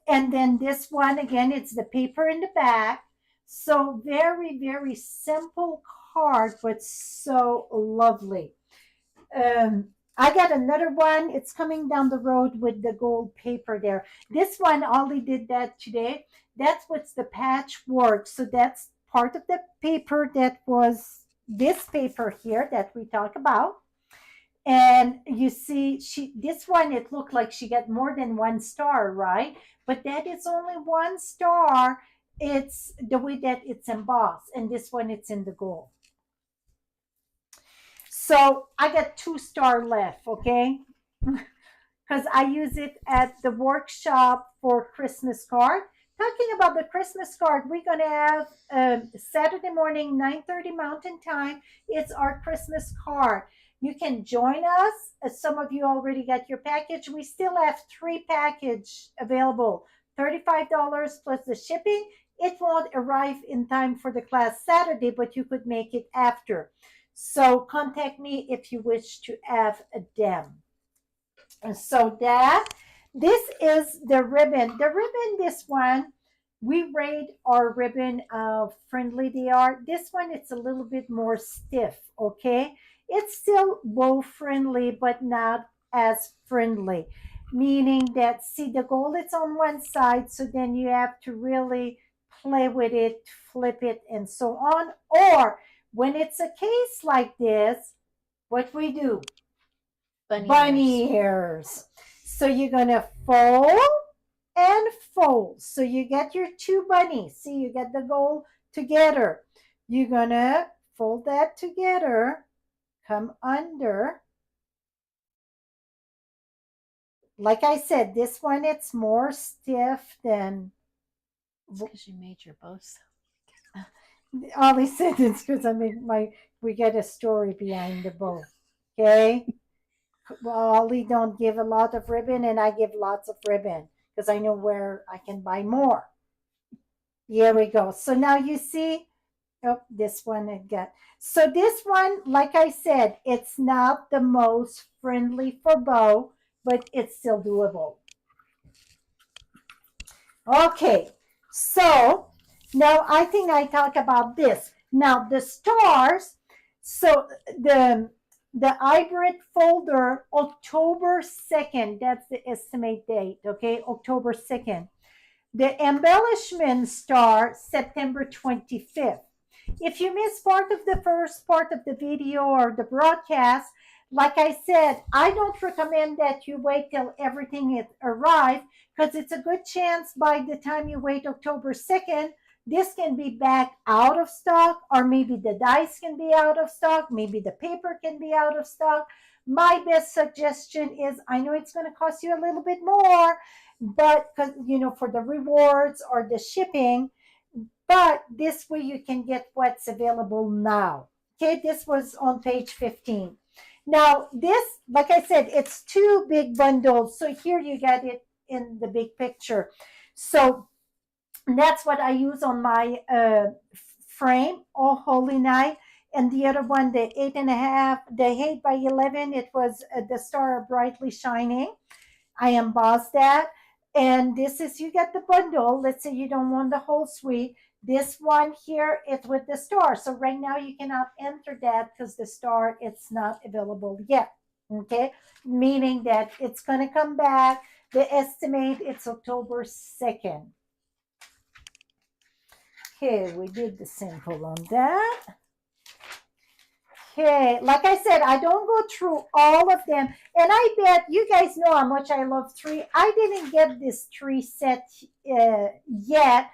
And then this one, again, it's the paper in the back. So very, very simple card, but so lovely. I got another one. It's coming down the road with the gold paper there. This one, Ollie did that today. That's what's the patchwork. So that's part of the paper that was this paper here that we talk about. And you see, this one, it looked like she got more than one star, right? But that is only one star. It's the way that it's embossed. And this one, it's in the gold. So I got 2 star left, okay? Because I use it at the workshop for Christmas card. Talking about the Christmas card, we're going to have Saturday morning, 9:30 Mountain Time. It's our Christmas card. You can join us. Some of you already got your package. We still have 3 packages available. $35 plus the shipping. It won't arrive in time for the class Saturday, but you could make it after. So contact me if you wish to have a dem. And so this is the ribbon. The ribbon, this one, we rate our ribbon how friendly they are. This one, it's a little bit more stiff, okay? It's still bow friendly, but not as friendly. Meaning that, see, the gold, it's on one side, so then you have to really play with it, flip it, and so on. Or when it's a case like this, what we do? Bunny ears. So you're going to fold and fold. So you get your 2 bunnies. See, you get the gold together. You're going to fold that together, come under. Like I said, this one, it's more stiff than... Because you made your bows. Ollie said it's because I mean we get a story behind the bow. Okay. Well, Ollie don't give a lot of ribbon and I give lots of ribbon because I know where I can buy more. Here we go. So now you see, oh, this one again. So this one, like I said, it's not the most friendly for bow, but it's still doable. Okay. So Now, I think I talk about this. Now, the stars, so the hybrid folder, October 2nd, that's the estimate date, okay? October 2nd. The embellishment star, September 25th. If you miss part of the first part of the video or the broadcast, like I said, I don't recommend that you wait till everything arrives because it's a good chance by the time you wait October 2nd, this can be back out of stock, or maybe the dies can be out of stock, maybe the paper can be out of stock. My best suggestion is, I know it's going to cost you a little bit more, but because for the rewards or the shipping, but this way you can get what's available now. Okay, this was on page 15. Now this, like I said, it's two big bundles, so here you get it in the big picture. So that's what I use on my frame, Oh Holy Night. And the other one, the 8.5, the 8 by 11, it was the star brightly shining. I embossed that. And this is, you get the bundle. Let's say you don't want the whole suite. This one here, it's with the star. So right now you cannot enter that because the star, it's not available yet. Okay, meaning that it's going to come back. The estimate, it's October 2nd. Okay, we did the sample on that. Okay, like I said, I don't go through all of them. And I bet you guys know how much I love tree. I didn't get this tree set yet.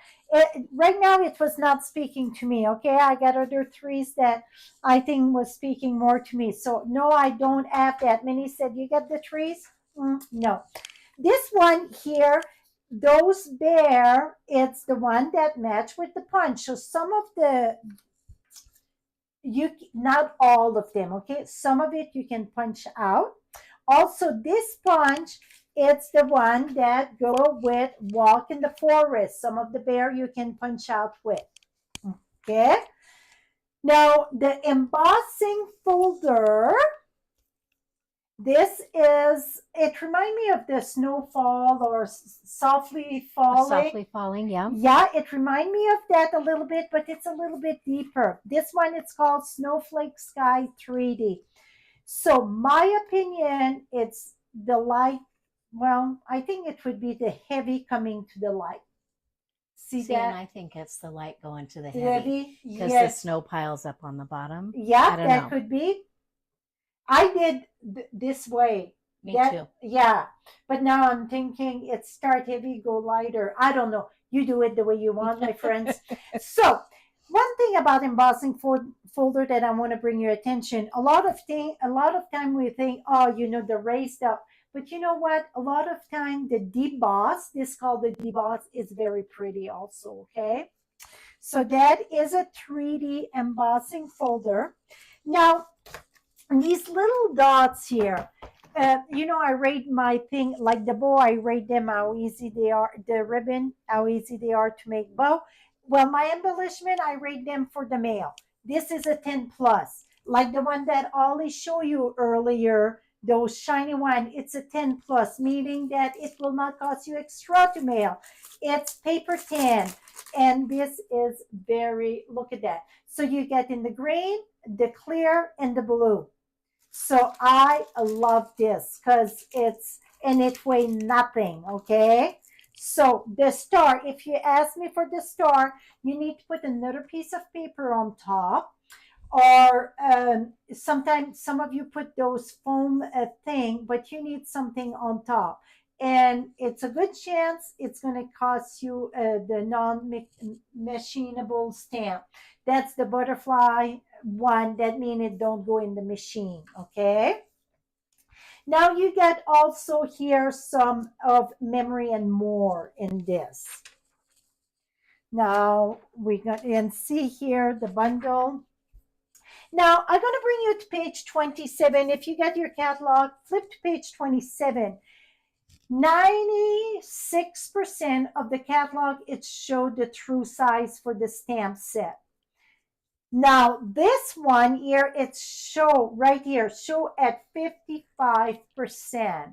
Right now, it was not speaking to me, okay? I got other trees that I think was speaking more to me. So, no, I don't have that. Many said, you got the trees? No. This one here, those bear, it's the one that match with the punch. So some of the, not all of them, okay? Some of it you can punch out. Also, this punch, it's the one that go with walk in the forest. Some of the bear you can punch out with, okay? Now, the embossing folder, this is, it reminds me of the snowfall or softly falling. Softly falling, yeah. Yeah, it reminds me of that a little bit, but it's a little bit deeper. This one, it's called Snowflake Sky 3D. So my opinion, it's the light. Well, I think it would be the heavy coming to the light. See that? And I think it's the light going to the Heavy, because yes. the snow piles up on the bottom. Yeah, that could be. I did this way. Me too. Yeah, but now I'm thinking it's start heavy, go lighter. I don't know. You do it the way you want, my friends. So one thing about embossing folder that I want to bring your attention, a lot of time we think, oh, the raised up. But you know what? A lot of time the deboss, this called the deboss, is very pretty also, okay? So that is a 3D embossing folder. Now, these little dots here, I rate my thing, like the bow, I rate them how easy they are, the ribbon, how easy they are to make bow. Well, my embellishment, I rate them for the male. This is a 10 plus, like the one that Ollie showed you earlier, those shiny one, it's a 10 plus, meaning that it will not cost you extra to mail. It's paper 10, and this is very, look at that. So you get in the green, the clear, and the blue. So I love this because it weighs nothing, okay? So the star, if you ask me for the star, you need to put another piece of paper on top, or sometimes some of you put those foam thing, but you need something on top. And it's a good chance it's going to cost you the non-machinable stamp. That's the butterfly one. That means it don't go in the machine, okay? Now you get also here some of memory and more in this. Now we can see here the bundle. Now I'm going to bring you to page 27. If you get your catalog, flip to page 27. 96% of the catalog, it showed the true size for the stamp set. Now this one here, it's show right here, show at 55%.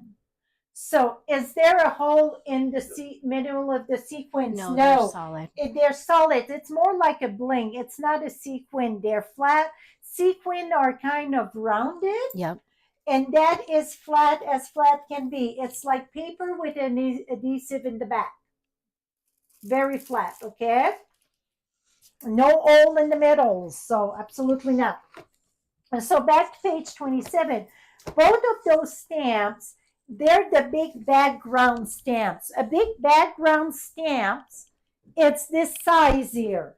So is there a hole in the middle of the sequins? No, they're No. solid. They're solid. It's more like a bling. It's not a sequin. They're flat. Sequin are kind of rounded. Yep. And that is flat as flat can be. It's like paper with an adhesive in the back. Very flat, okay? No hole in the middle. So absolutely not. And so back to page 27. Both of those stamps, they're the big background stamps. A big background stamps, it's this size here.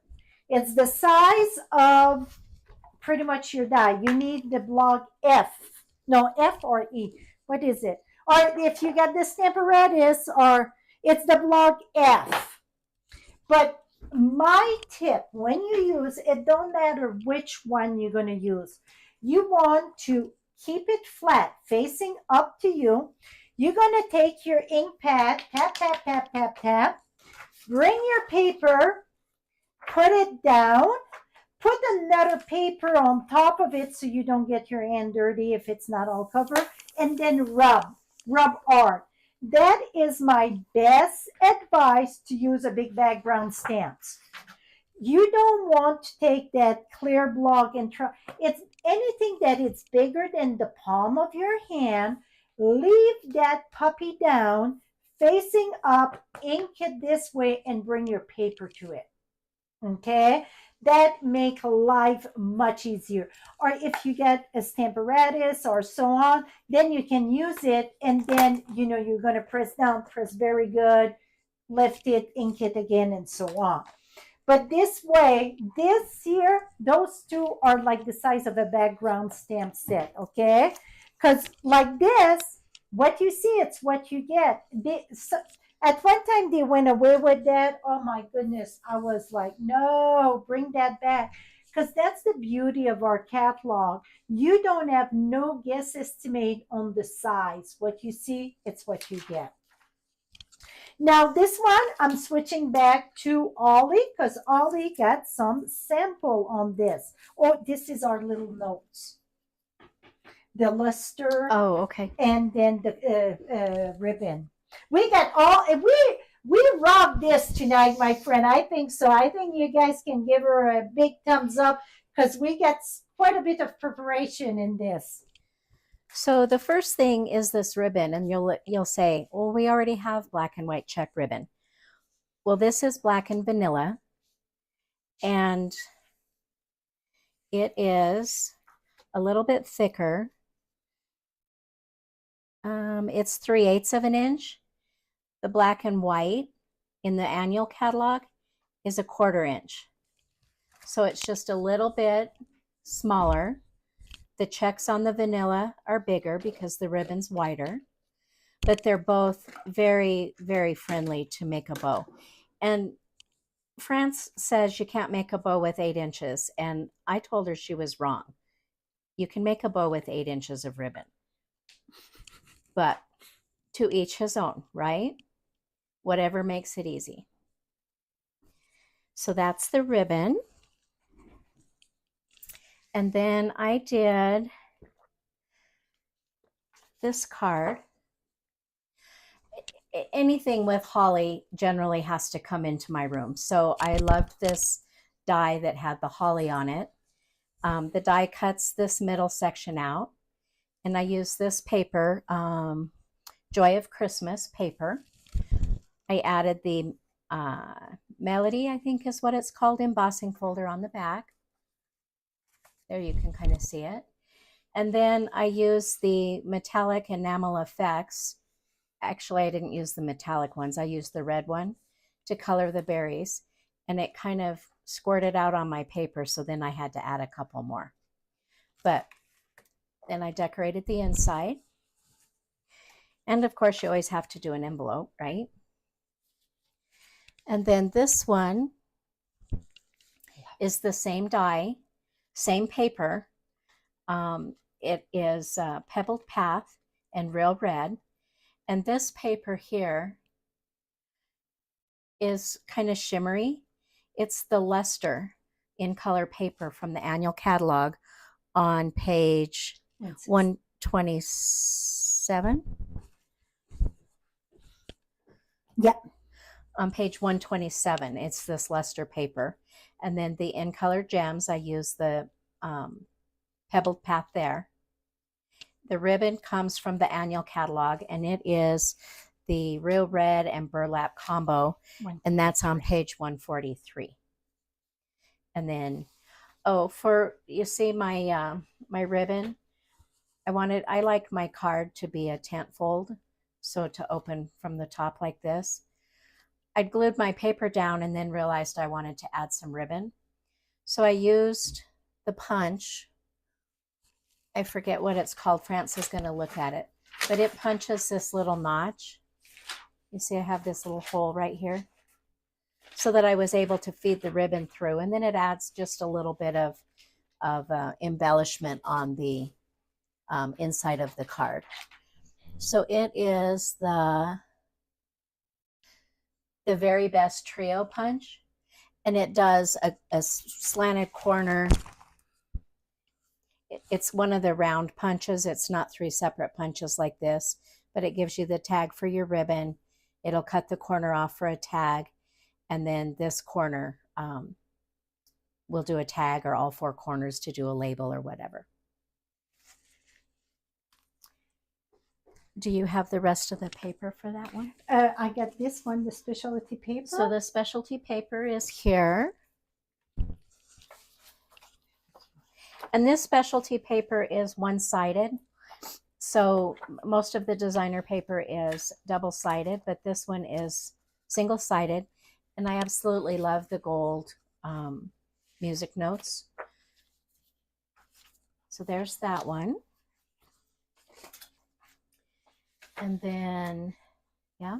It's the size of pretty much your die. You need the block F. No, F or E. What is it? Or if you got the Stamparatus, or it's the block F. But my tip, when you use it, don't matter which one you're going to use. You want to keep it flat, facing up to you. You're going to take your ink pad, tap, tap, tap, tap, tap. Bring your paper, put it down, put another paper on top of it so you don't get your hand dirty if it's not all covered, and then rub hard. That is my best advice to use a big background stamps. You don't want to take that clear block and try. It's anything that is bigger than the palm of your hand. Leave that puppy down, facing up, ink it this way, and bring your paper to it. Okay? That make life much easier. Or if you get a Stamparatus or so on, then you can use it, and then you're going to press down, press very good, lift it, ink it again, and so on. But this way, this here, those two are like the size of a background stamp set, okay? Because like this, what you see, it's what you get. At one time, they went away with that. Oh my goodness. I was like, no, bring that back. Because that's the beauty of our catalog. You don't have no guess estimate on the size. What you see, it's what you get. Now this one, I'm switching back to Ollie because Ollie got some sample on this. Oh, this is our little notes. The luster. Oh, okay. And then the ribbon. We got all, we robbed this tonight, my friend. I think so. I think you guys can give her a big thumbs up because we got quite a bit of preparation in this. So the first thing is this ribbon, and you'll say, well, we already have black and white check ribbon. Well, this is black and vanilla, and it is a little bit thicker. It's 3/8 of an inch. The black and white in the annual catalog is 1/4 inch. So it's just a little bit smaller. The checks on the vanilla are bigger because the ribbon's wider, but they're both very, very friendly to make a bow. And France says you can't make a bow with 8 inches, and I told her she was wrong. You can make a bow with 8 inches of ribbon, but to each his own, right? Whatever makes it easy. So that's the ribbon. And then I did this card. Anything with holly generally has to come into my room. So I loved this die that had the holly on it. The die cuts this middle section out. And I use this paper, Joy of Christmas paper. I added the Melody, I think is what it's called, embossing folder on the back. There you can kind of see it. And then I use the metallic enamel effects. Actually, I didn't use the metallic ones. I used the red one to color the berries. And it kind of squirted out on my paper, so then I had to add a couple more. But then I decorated the inside. And of course, you always have to do an envelope, right? And then this one is the same die, same paper. It is Pebbled Path and Real Red. And this paper here is kind of shimmery. It's the luster in color paper from the annual catalog on page 127. Yeah. On page 127, it's this luster paper. And then the in color gems, I use the pebbled path there. The ribbon comes from the annual catalog, and it is the Real Red and Burlap combo, and that's on page 143. And then, oh, for you see my my ribbon, I like my card to be a tent fold, so to open from the top like this. I'd glued my paper down and then realized I wanted to add some ribbon. So I used the punch. I forget what it's called. France is going to look at it. But it punches this little notch. You see I have this little hole right here. So that I was able to feed the ribbon through. And then it adds just a little bit of embellishment on the inside of the card. So it is the Very Best Trio punch. And it does a slanted corner. It's one of the round punches. It's not three separate punches like this, but it gives you the tag for your ribbon. It'll cut the corner off for a tag. And then this corner, we'll do a tag, or all four corners to do a label or whatever. Do you have the rest of the paper for that one? I got this one, the specialty paper. So the specialty paper is here. And this specialty paper is one-sided. So most of the designer paper is double-sided, but this one is single-sided. And I absolutely love the gold music notes. So there's that one. And then, yeah.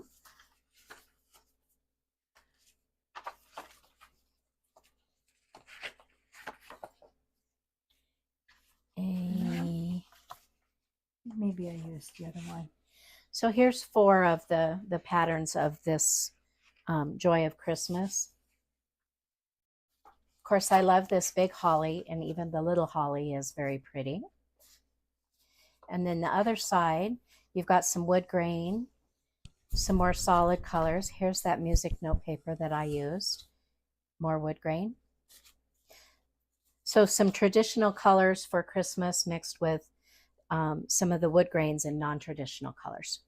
Maybe I used the other one. So here's 4 of the patterns of this Joy of Christmas. Of course, I love this big holly, and even the little holly is very pretty. And then the other side, you've got some wood grain, some more solid colors. Here's that music note paper that I used, more wood grain. So some traditional colors for Christmas mixed with some of the wood grains and non-traditional colors.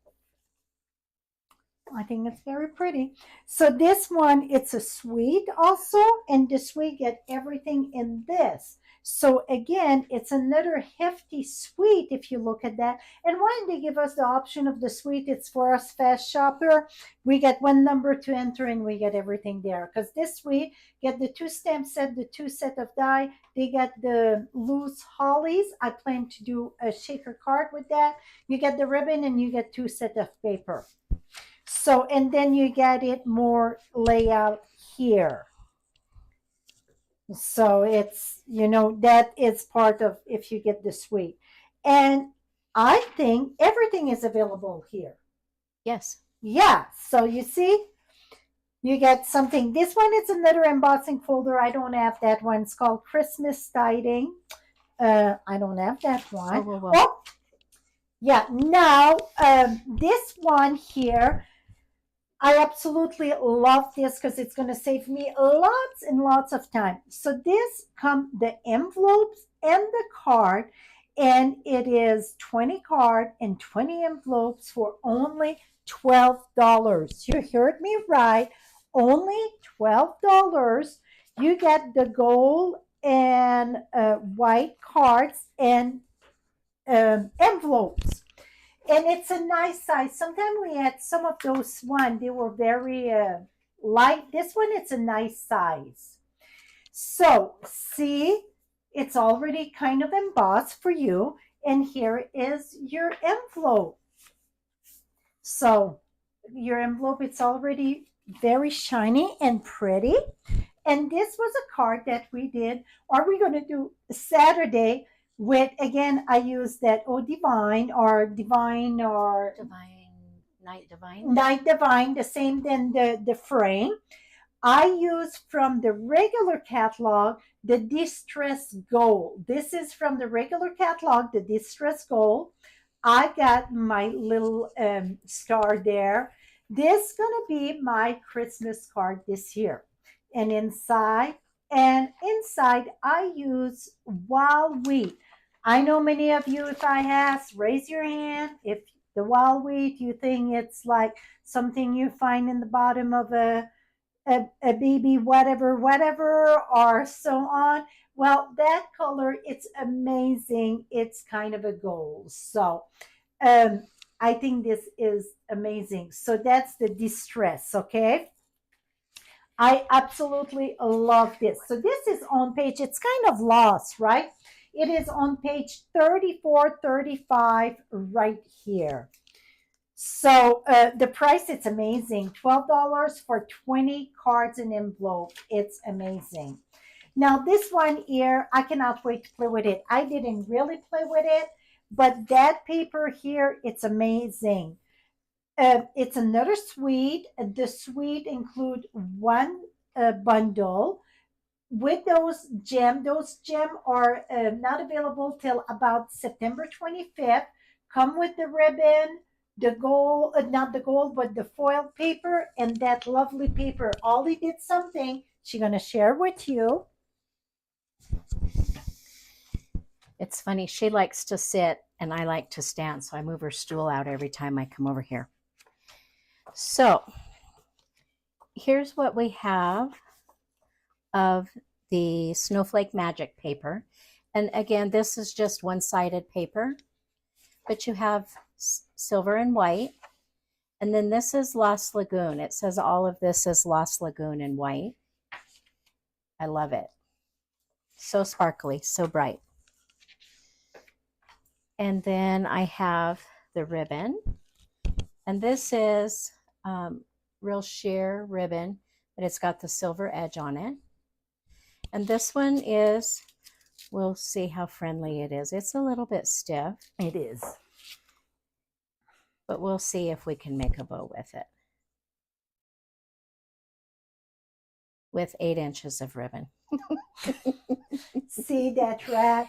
I think it's very pretty. So this one, it's a suite also, and the suite get everything in this. So again, it's another hefty suite if you look at that. And why they give us the option of the suite? It's for us fast shopper. We get one number to enter and we get everything there. Because this suite get the 2 stamp set, the 2 set of die. They get the loose hollies. I plan to do a shaker card with that. You get the ribbon and you get 2 set of paper. So, and then you get it more layout here. So it's, you know, that is part of if you get the suite. And I think everything is available here. Yes. Yeah. So you see, you get something. This one is another embossing folder. I don't have that one. It's called Christmas Tiding. I don't have that one. Oh, yeah. Now, this one here, I absolutely love this because it's going to save me lots and lots of time. So this come the envelopes and the card, and it is 20 card and 20 envelopes for only $12. You heard me right. Only $12. You get the gold and white cards and envelopes. And it's a nice size. Sometimes we had some of those one. They were very light. This one, it's a nice size. So see, it's already kind of embossed for you. And here is your envelope. So your envelope, it's already very shiny and pretty. And this was a card that we did. Are we going to do Saturday? With, again, I use that Night Divine, the same than the frame. I use from the regular catalog the Distress Gold. This is from the regular catalog, the Distress Gold. I got my little star there. This is gonna be my Christmas card this year. And inside I use wild wheat. I know many of you, if I ask, raise your hand. If the wild wheat, you think it's like something you find in the bottom of a baby, whatever, or so on. Well, that color, it's amazing. It's kind of a gold. So um, I think this is amazing. So that's the distress, okay? I absolutely love this. So this is on page, it's kind of lost, right? It is on page 34, 35, right here. So the price, it's amazing. $12 for 20 cards and envelope. It's amazing. Now this one here, I cannot wait to play with it. I didn't really play with it, but that paper here, it's amazing. It's another suite. The suite include one bundle with those gem. Those gem are not available till about September 25th. Come with the ribbon, the gold, not the gold, but the foil paper and that lovely paper. Ollie did something she's going to share with you. It's funny. She likes to sit and I like to stand. So I move her stool out every time I come over here. So here's what we have of the Snowflake Magic paper. And again, this is just one-sided paper, but you have silver and white. And then this is Lost Lagoon. It says all of this is Lost Lagoon in white. I love it. So sparkly, so bright. And then I have the ribbon. And this is real sheer ribbon, but it's got the silver edge on it. And this one is, we'll see how friendly it is. It's a little bit stiff. It is. But we'll see if we can make a bow with it. With 8 inches of ribbon. See that rat?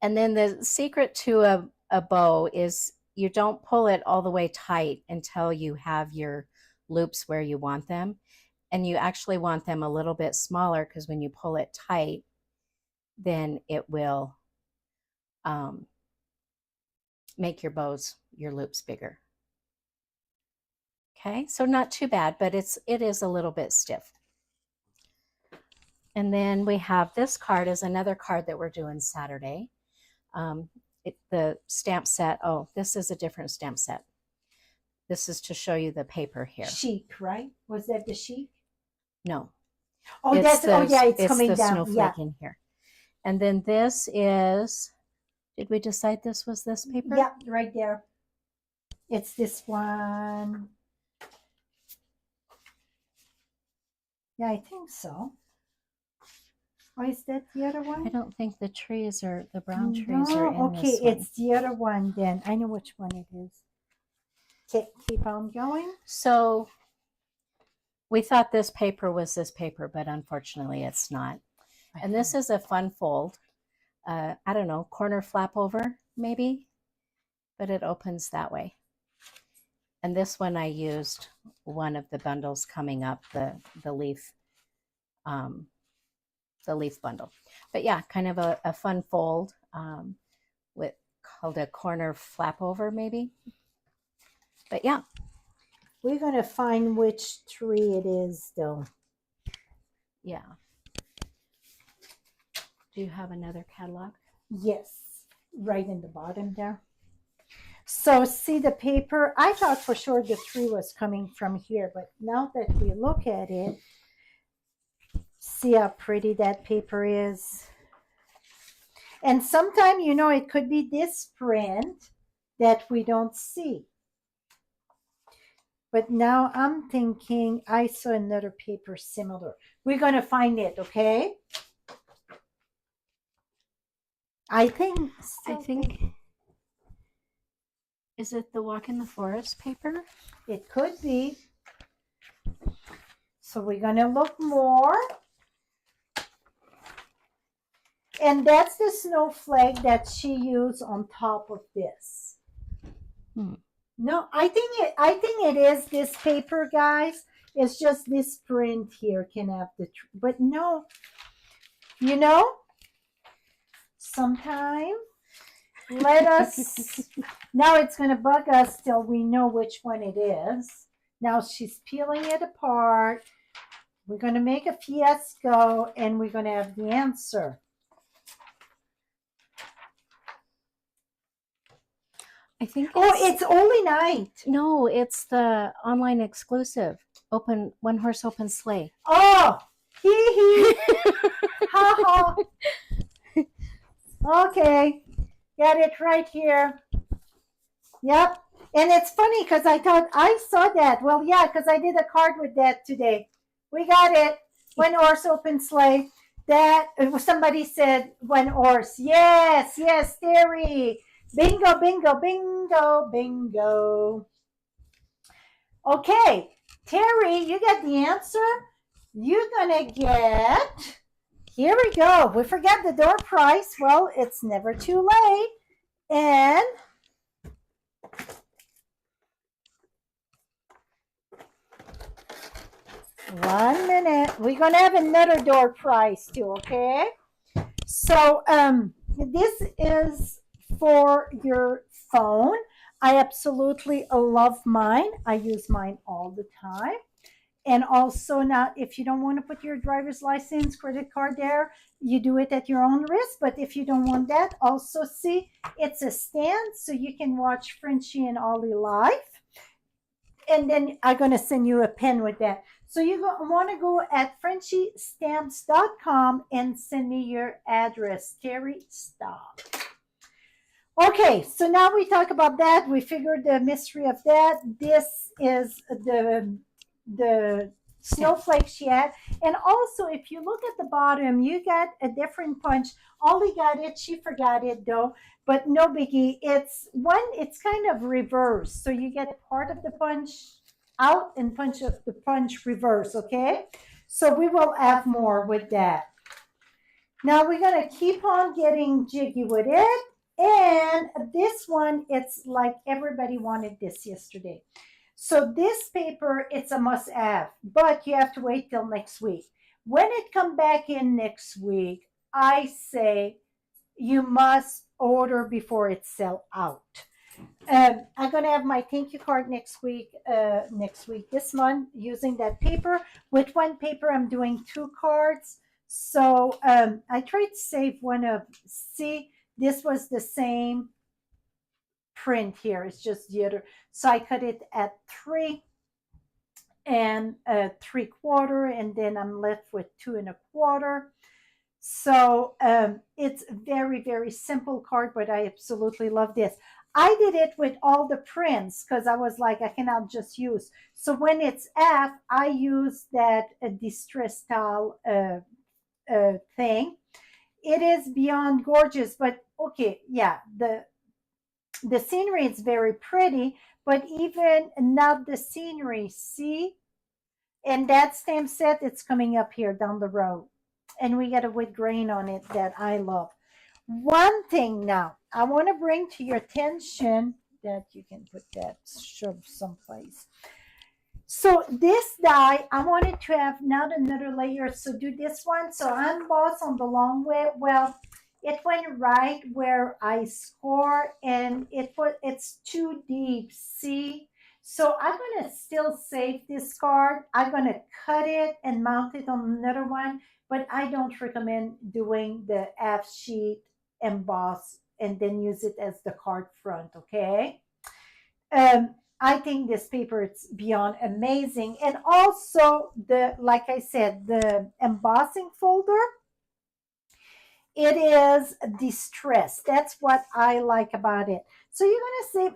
And then the secret to a bow is you don't pull it all the way tight until you have your loops where you want them. And you actually want them a little bit smaller because when you pull it tight, then it will make your bows, your loops bigger. Okay, so not too bad, but it is a little bit stiff. And then we have this card is another card that we're doing Saturday. The stamp set. Oh, this is a different stamp set. This is to show you the paper here. Chic, right? Was that the chic? No. Oh, that's the, oh yeah, it's coming the down. Snowflake Yeah. in here. And then this is, did we decide this was this paper? Yeah, right there. It's this one. Yeah, I think so. Or is that the other one? I don't think the trees are, the brown trees are in okay, this one. it's the other one then. I know which one it is. Okay, keep on going. So we thought this paper was this paper, but unfortunately it's not. And this is a fun fold. I don't know, corner flap over maybe, but it opens that way. And this one I used one of the bundles coming up, the leaf bundle. But yeah, kind of a fun fold with called a corner flap over maybe. But yeah. We're going to find which tree it is though. Yeah. Do you have another catalog? Yes, right in the bottom there. So see the paper, I thought for sure the tree was coming from here, but now that we look at it, see how pretty that paper is. And sometimes, you know, it could be this print that we don't see. But now I'm thinking I saw another paper similar. We're going to find it, okay? I think. Is it the Walk in the Forest paper? It could be. So we're going to look more. And that's the snowflake that she used on top of this. Hmm. No, I think it is this paper, guys. It's just this print here can have the, but no, you know, sometime let us, now it's going to bug us till we know which one it is. Now she's peeling it apart. We're going to make a fiasco and we're going to have the answer. I think it's Only Night. No, it's the online exclusive. Open One Horse Open Sleigh. Oh, hee hee. Ha ha. Okay, got it right here. Yep. And it's funny because I thought I saw that. Well, yeah, because I did a card with that today. We got it. One horse open sleigh. That somebody said one horse. Yes, yes, Terry. Bingo, bingo, bingo, bingo. Okay, Terry, you got the answer. You're gonna get. Here we go. We forgot the door prize. Well, it's never too late. And 1 minute. We're gonna have another door prize too, okay? So this is for your phone. I absolutely love mine. I use mine all the time. And also now, if you don't want to put your driver's license, credit card there, you do it at your own risk. But if you don't want that, also see, it's a stand so you can watch Frenchie and Ollie live. And then I'm going to send you a pen with that. So you want to go at frenchiestamps.com and send me your address, Terry Stop. Okay, so now we talk about that. We figured the mystery of that. This is the snowflake she had. And also, if you look at the bottom, you got a different punch. Ollie got it. She forgot it, though. But no biggie. It's kind of reverse. So you get part of the punch out and punch of the punch reverse, okay? So we will have more with that. Now we're going to keep on getting jiggy with it. And this one, it's like everybody wanted this yesterday. So this paper, it's a must have, but you have to wait till next week. When it come back in next week, I say you must order before it sell out. I'm gonna have my thank you card next week. This month, using that paper. With one paper, I'm doing 2 cards. So I tried to save one of. See, this was the same print here. It's just the other. So I cut it at 3 and 3/4, and then I'm left with 2 1/4. So it's very, very simple card, but I absolutely love this. I did it with all the prints because I was like, I cannot just use. So when it's F, I use that distress style thing. It is beyond gorgeous, but okay, yeah, the scenery is very pretty, but even not the scenery, see? And that stamp set, it's coming up here down the road. And we got a wood grain on it that I love. One thing now, I want to bring to your attention that you can put that shove someplace. So this die, I wanted to have not another layer. So do this one. So I emboss on the long way. Well, it went right where I score, and it's too deep. See? So I'm going to still save this card. I'm going to cut it and mount it on another one, but I don't recommend doing the F sheet emboss and then use it as the card front, okay? I think this paper is beyond amazing. And also like I said, the embossing folder, it is distressed. That's what I like about it. So you're going to say,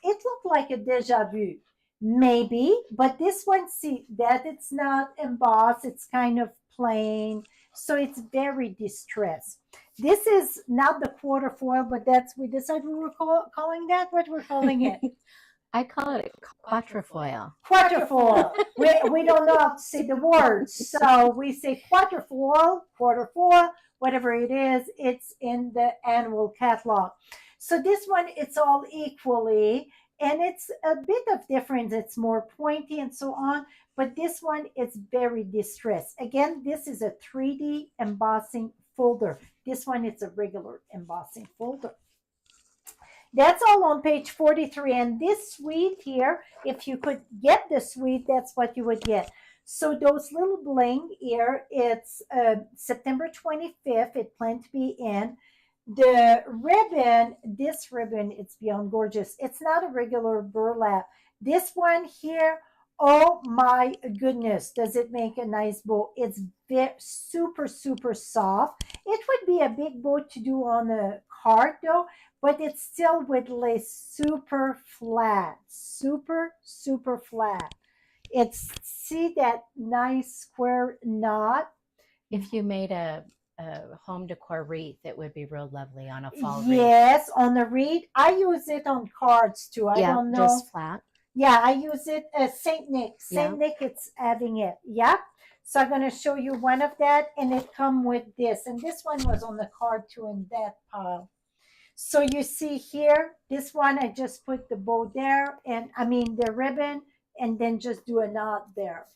it looked like a déjà vu. Maybe, but this one, see that it's not embossed. It's kind of plain. So it's very distressed. This is not the quarter foil, but we decided we were calling that what we're calling it. I call it quatrefoil. Quatrefoil. We don't know how to say the words, so we say quatrefoil, quarter foil, whatever it is. It's in the annual catalog. So this one, it's all equally, and it's a bit of difference. It's more pointy and so on. But this one is very distressed. Again, this is a 3D embossing folder. This one, it's a regular embossing folder. That's all on page 43. And this suite here, if you could get the suite, that's what you would get. So those little bling here, it's September 25th. It planned to be in. The ribbon, this ribbon, it's beyond gorgeous. It's not a regular burlap. This one here, oh my goodness, does it make a nice bow? It's super, super soft. It would be a big bow to do on a card though, but it's still with lace, super flat, super, super flat. It's, see that nice square knot? If you made a home decor wreath, it would be real lovely on a fall wreath. Yes, on the wreath. I use it on cards too. I don't know. Just flat. Yeah, I use it as Saint Nick. Saint Nick, it's having it. Yeah. So I'm going to show you one of that, and it come with this. And this one was on the card too in that pile. So you see here, this one, I just put the bow there, and I mean the ribbon, and then just do a knot there.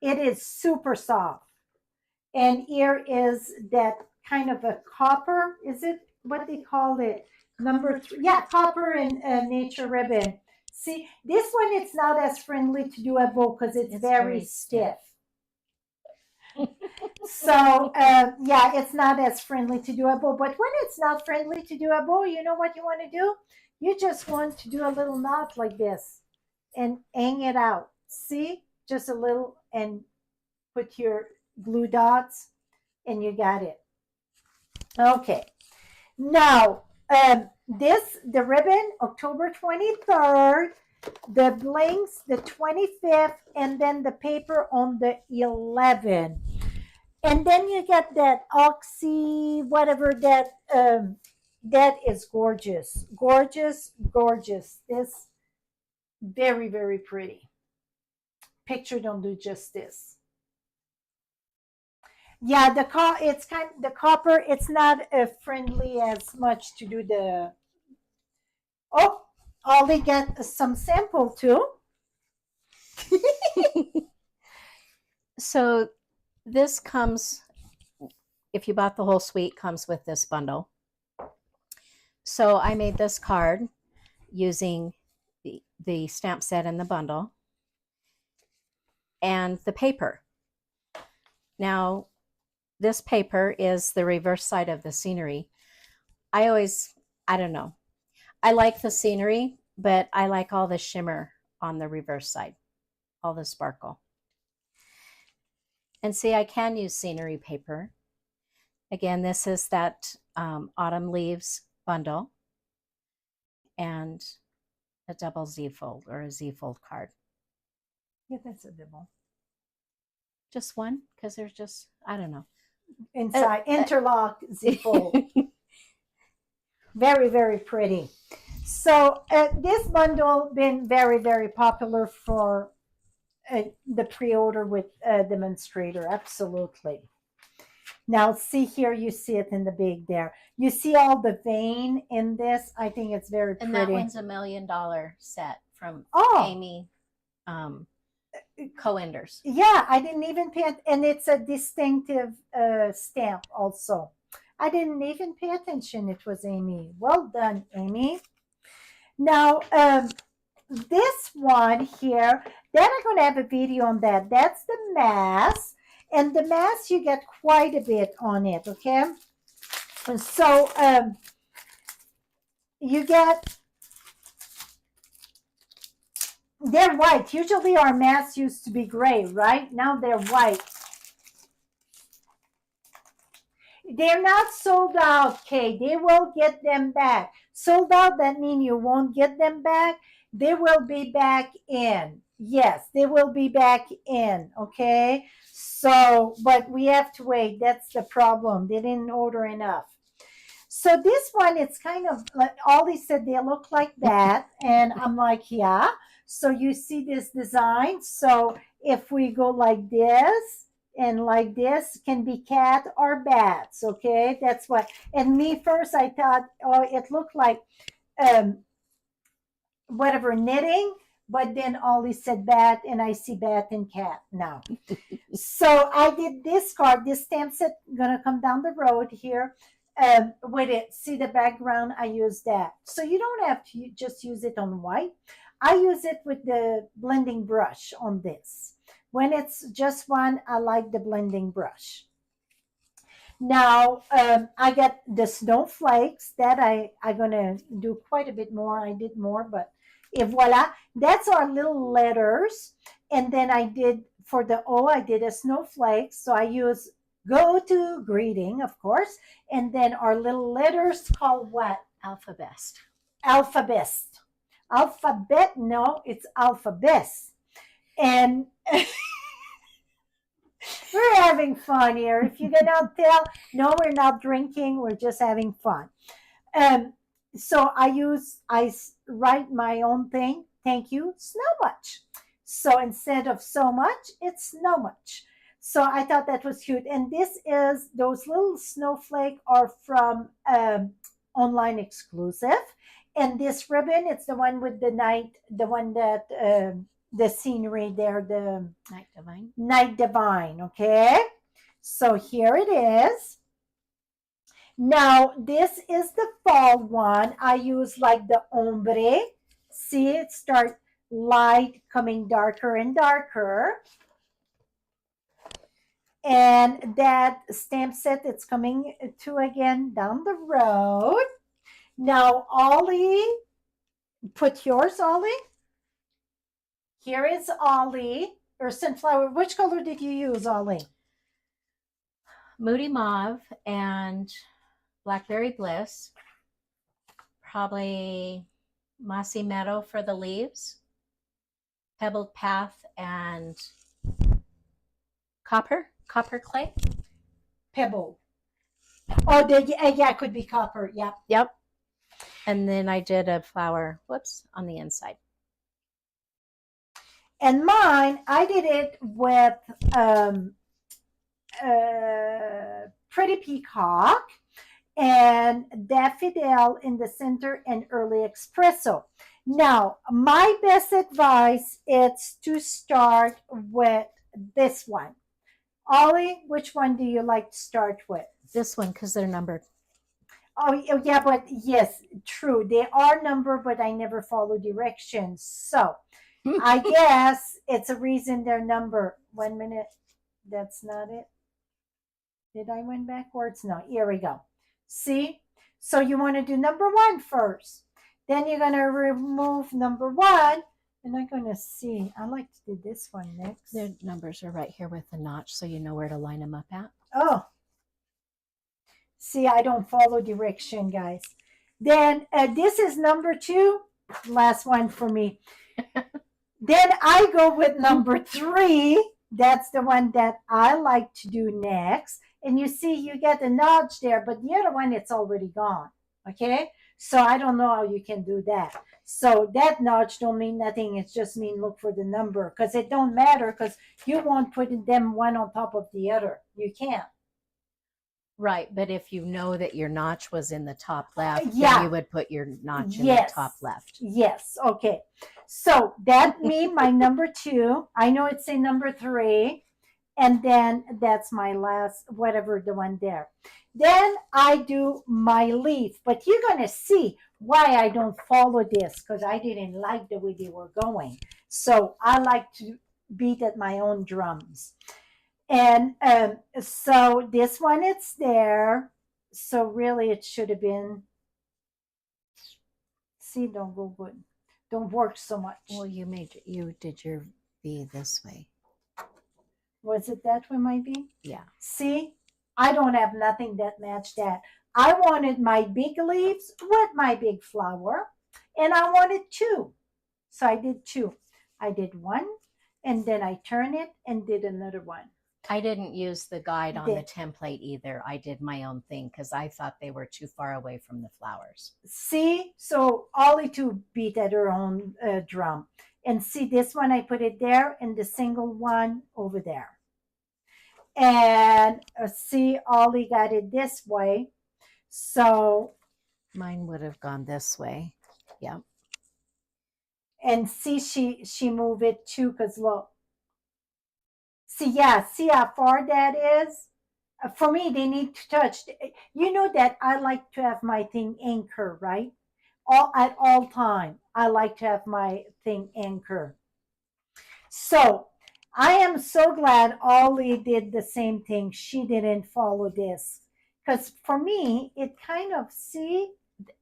It is super soft. And here is that kind of a copper, is it what they call it? Number 3. Yeah, copper and nature ribbon. See, this one, it's not as friendly to do a bow because it's very stiff. So, yeah, it's not as friendly to do a bow. But when it's not friendly to do a bow, you know what you want to do? You just want to do a little knot like this and hang it out. See? Just a little, and put your glue dots, and you got it. Okay. Now, the ribbon, October 23rd, the blinks, the 25th, and then the paper on the 11th. And then you get that oxy, whatever that, that is gorgeous, gorgeous, gorgeous. This, very, very pretty. Picture don't do justice. Yeah, it's kind of the copper. It's not friendly as much to do the. Oh, Ollie got some sample too. So this comes, if you bought the whole suite, comes with this bundle. So I made this card using the stamp set in the bundle and the paper. Now, this paper is the reverse side of the scenery. I don't know. I like the scenery, but I like all the shimmer on the reverse side, all the sparkle. And see, I can use scenery paper. Again, this is that autumn leaves bundle and a double Z fold or a Z fold card. Yeah, that's a double. Just one, because there's just, I don't know. Inside, interlock Z fold. Very, very pretty. So this bundle been very, very popular for the pre-order with demonstrator. Absolutely. Now see here, you see it in the big there. You see all the vein in this. I think it's very pretty. And that one's $1 million set from Amy Coenders. Yeah, I didn't even pay it, and it's a distinctive stamp also. I didn't even pay attention. It was Amy. Well done, Amy. Now, this one here, then I'm going to have a video on that. That's the mask. And the mask, you get quite a bit on it, okay? So, you get, they're white. Usually our masks used to be gray, right? Now they're white. They're not sold out, Kay. They will get them back. Sold out, that means you won't get them back. They will be back in. Yes, they will be back in, okay? So, but we have to wait. That's the problem. They didn't order enough. So this one, it's kind of like Ollie said they look like that. And I'm like, yeah. So you see this design. So if we go like this and like this, can be cat or bats. Okay. That's what. And me first, I thought, oh, it looked like um, whatever knitting. But then Ollie said bat, and I see bat and cat now. So I did this card, this stamp set, gonna come down the road here with it. See the background, I use that. So you don't have to just use it on white. I use it with the blending brush on this. When it's just one, I like the blending brush. Now I got the snowflakes that I'm gonna do quite a bit more. I did more, but voila, that's our little letters. And then I did for the O, I did a snowflake. So I use go to greeting, of course, and then our little letters called what? Alphabet. Alphabet. Alphabet? No, it's alphabet. And we're having fun here. If you cannot tell, no, we're not drinking. We're just having fun. Um, so I write my own thing. Thank you, so much. So instead of so much, it's no much. So I thought that was cute. And this is those little snowflake are from online exclusive. And this ribbon, it's the one with the night, the one that the scenery there, the Night Divine. Night Divine. Okay. So here it is. Now, this is the fall one. I use like the ombre. See, it start light coming darker and darker. And that stamp set, it's coming to again down the road. Now, Ollie, put yours, Ollie. Here is Ollie, or Sunflower. Which color did you use, Ollie? Moody Mauve and Blackberry Bliss. Probably Mossy Meadow for the leaves. Pebbled Path and copper clay. Pebble. Oh, yeah, it could be copper. Yeah. Yep. And then I did a flower, whoops, on the inside. And mine, I did it with Pretty Peacock and Daffodil in the center and Early Espresso. Now, my best advice is to start with this one. Ollie, which one do you like to start with? This one, because they're numbered. Oh, yeah, but yes, true. They are numbered, but I never follow directions. So I guess it's a reason they're numbered. 1 minute. That's not it. Did I went backwards? No, here we go. See? So you want to do number one first. Then you're going to remove number one. And I'm going to see. I like to do this one next. Their numbers are right here with the notch, so you know where to line them up at. Oh. See, I don't follow direction, guys. Then this is number two. Last one for me. Then I go with number three. That's the one that I like to do next. And you see, you get a notch there, but the other one, it's already gone. Okay? So I don't know how you can do that. So that notch don't mean nothing. It just mean look for the number, because it don't matter, because you won't put them one on top of the other. You can't. Right, but if you know that your notch was in the top left, yeah, then you would put your notch in the top left. Yes, okay. So that me, my number two. I know it's a number three. And then that's my last, whatever, the one there. Then I do my leaf. But you're going to see why I don't follow this, because I didn't like the way they were going. So I like to beat at my own drums. And so this one, it's there. So really it should have been, see, don't go good. Don't work so much. Well, you did your V this way. Was it that way, my V? Yeah. See, I don't have nothing that matched that. I wanted my big leaves with my big flower, and I wanted two. So I did two. I did one, and then I turned it and did another one. I didn't use the guide on the template either. I did my own thing because I thought they were too far away from the flowers. See, so Ollie to beat at her own drum. And see this one, I put it there and the single one over there. And see, Ollie got it this way. So mine would have gone this way. Yeah. And see, she moved it too, because look. See, yeah, see how far that is? For me, they need to touch. You know that I like to have my thing anchor, right? At all time, I like to have my thing anchor. So I am so glad Ollie did the same thing. She didn't follow this. Because for me, it kind of, see?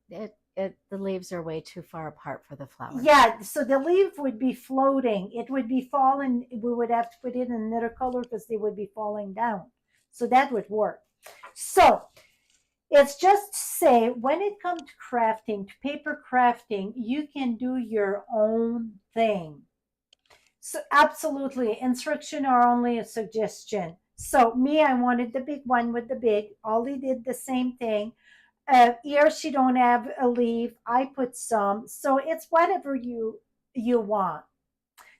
The leaves are way too far apart for the flowers. Yeah, so the leaf would be floating. It would be falling. We would have to put it in another color because they would be falling down. So that would work. So it's just to say, when it comes to crafting, to paper crafting, you can do your own thing. So absolutely, instruction are only a suggestion. So me, I wanted the big one with the big. Ollie did the same thing. Here she don't have a leaf. I put some. So it's whatever you want.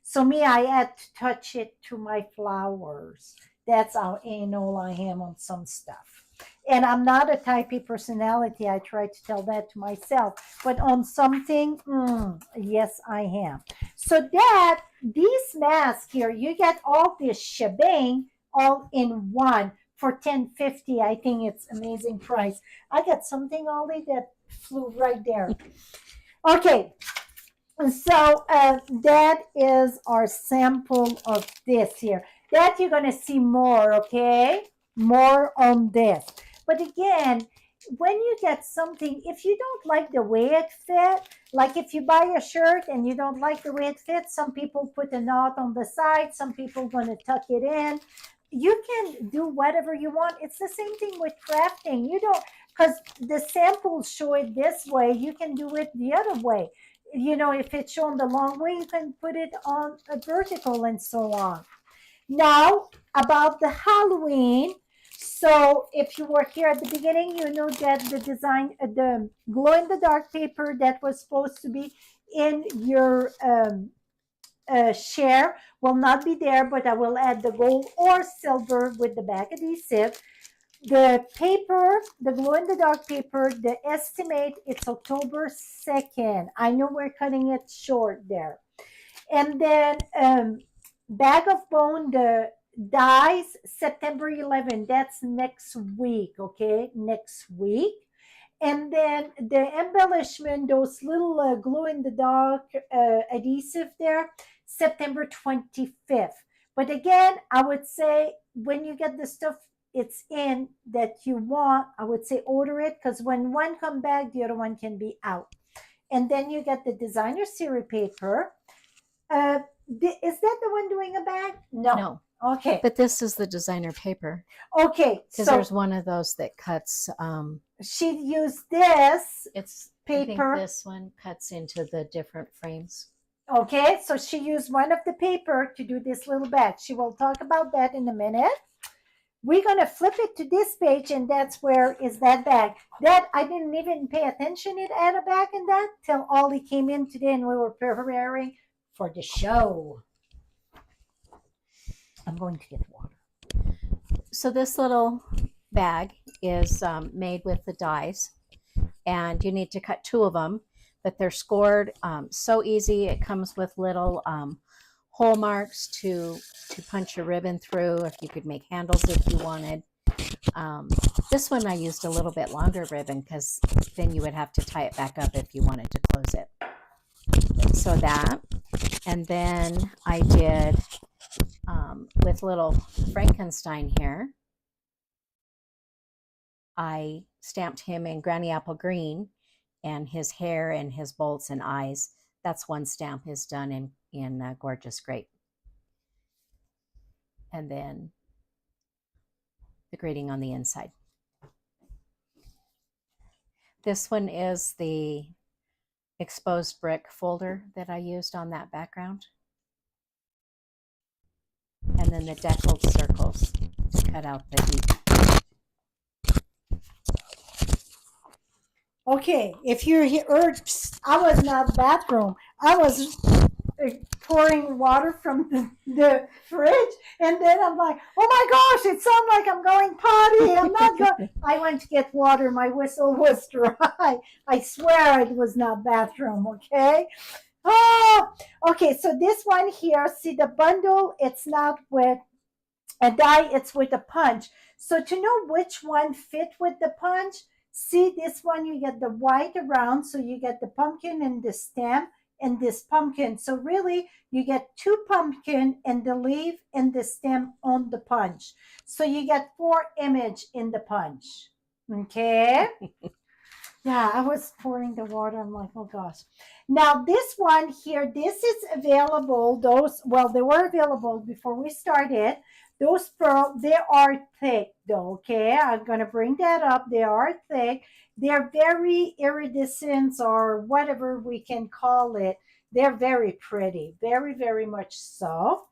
So me, I had to touch it to my flowers. That's how anal I am on some stuff. And I'm not a type A personality. I try to tell that to myself. But on something, yes, I am. So that, these masks here, you get all this shebang all in one for $10.50. I think it's amazing price. I got something, Ollie, that flew right there. Okay, so that is our sample of this here. That you're going to see more, okay? More on this. But again, when you get something, if you don't like the way it fit, like if you buy a shirt and you don't like the way it fits, some people put a knot on the side, some people going to tuck it in. You can do whatever you want. It's the same thing with crafting. You don't, because the samples show it this way, you can do it the other way. You know, if it's shown the long way, you can put it on a vertical and so on. Now, about the Halloween. So if you were here at the beginning, you know that the design, the glow-in-the-dark paper that was supposed to be in your share will not be there, but I will add the gold or silver with the back adhesive. The paper, the glow-in-the-dark paper, the estimate, it's October 2nd. I know we're cutting it short there. And then bag of bone, the dies, September 11th. That's next week, okay? Next week. And then the embellishment, those little glow-in-the-dark adhesive there, September 25th. But again, I would say when you get the stuff it's in that you want, I would say order it, because when one come back, the other one can be out. And then you get the designer series paper. Is that the one doing a bag? No. Okay. But this is the designer paper. Okay. Because there's one of those that cuts. She used this paper. I think this one cuts into the different frames. Okay. So she used one of the paper to do this little bag. She will talk about that in a minute. We're going to flip it to this page, and that's where is that bag. That I didn't even pay attention it had a bag in that till Ollie came in today and we were preparing for the show. I'm going to get water. So this little bag is made with the dies, and you need to cut 2 of them, but they're scored so easy. It comes with little hole marks to punch a ribbon through, if you could make handles if you wanted. This one I used a little bit longer ribbon because then you would have to tie it back up if you wanted to close it. So that, and then I did with little Frankenstein here, I stamped him in Granny Apple Green, and his hair and his bolts and eyes. That's one stamp is done in Gorgeous Grape. And then the grading on the inside. This one is the exposed brick folder that I used on that background. And and then the deckled circles to cut out the heat. Okay, if you're here, I was not bathroom. I was pouring water from the fridge, and then I'm like, oh my gosh, it sounds like I'm going potty. I'm not going. I went to get water. My whistle was dry. I swear it was not bathroom. Okay. Oh, okay. So this one here, see the bundle, it's not with a die, it's with a punch. So to know which one fit with the punch, see this one, you get the white around, so you get the pumpkin and the stem and this pumpkin. So really, you get two pumpkin and the leaf and the stem on the punch. So you get 4 image in the punch. Okay. Yeah, I was pouring the water. I'm like, oh gosh. Now this one here, this is available. Those, well, they were available before we started. Those pearl, they are thick though, okay? I'm gonna bring that up. They are thick. They're very iridescent or whatever we can call it. They're very pretty, very, very much so.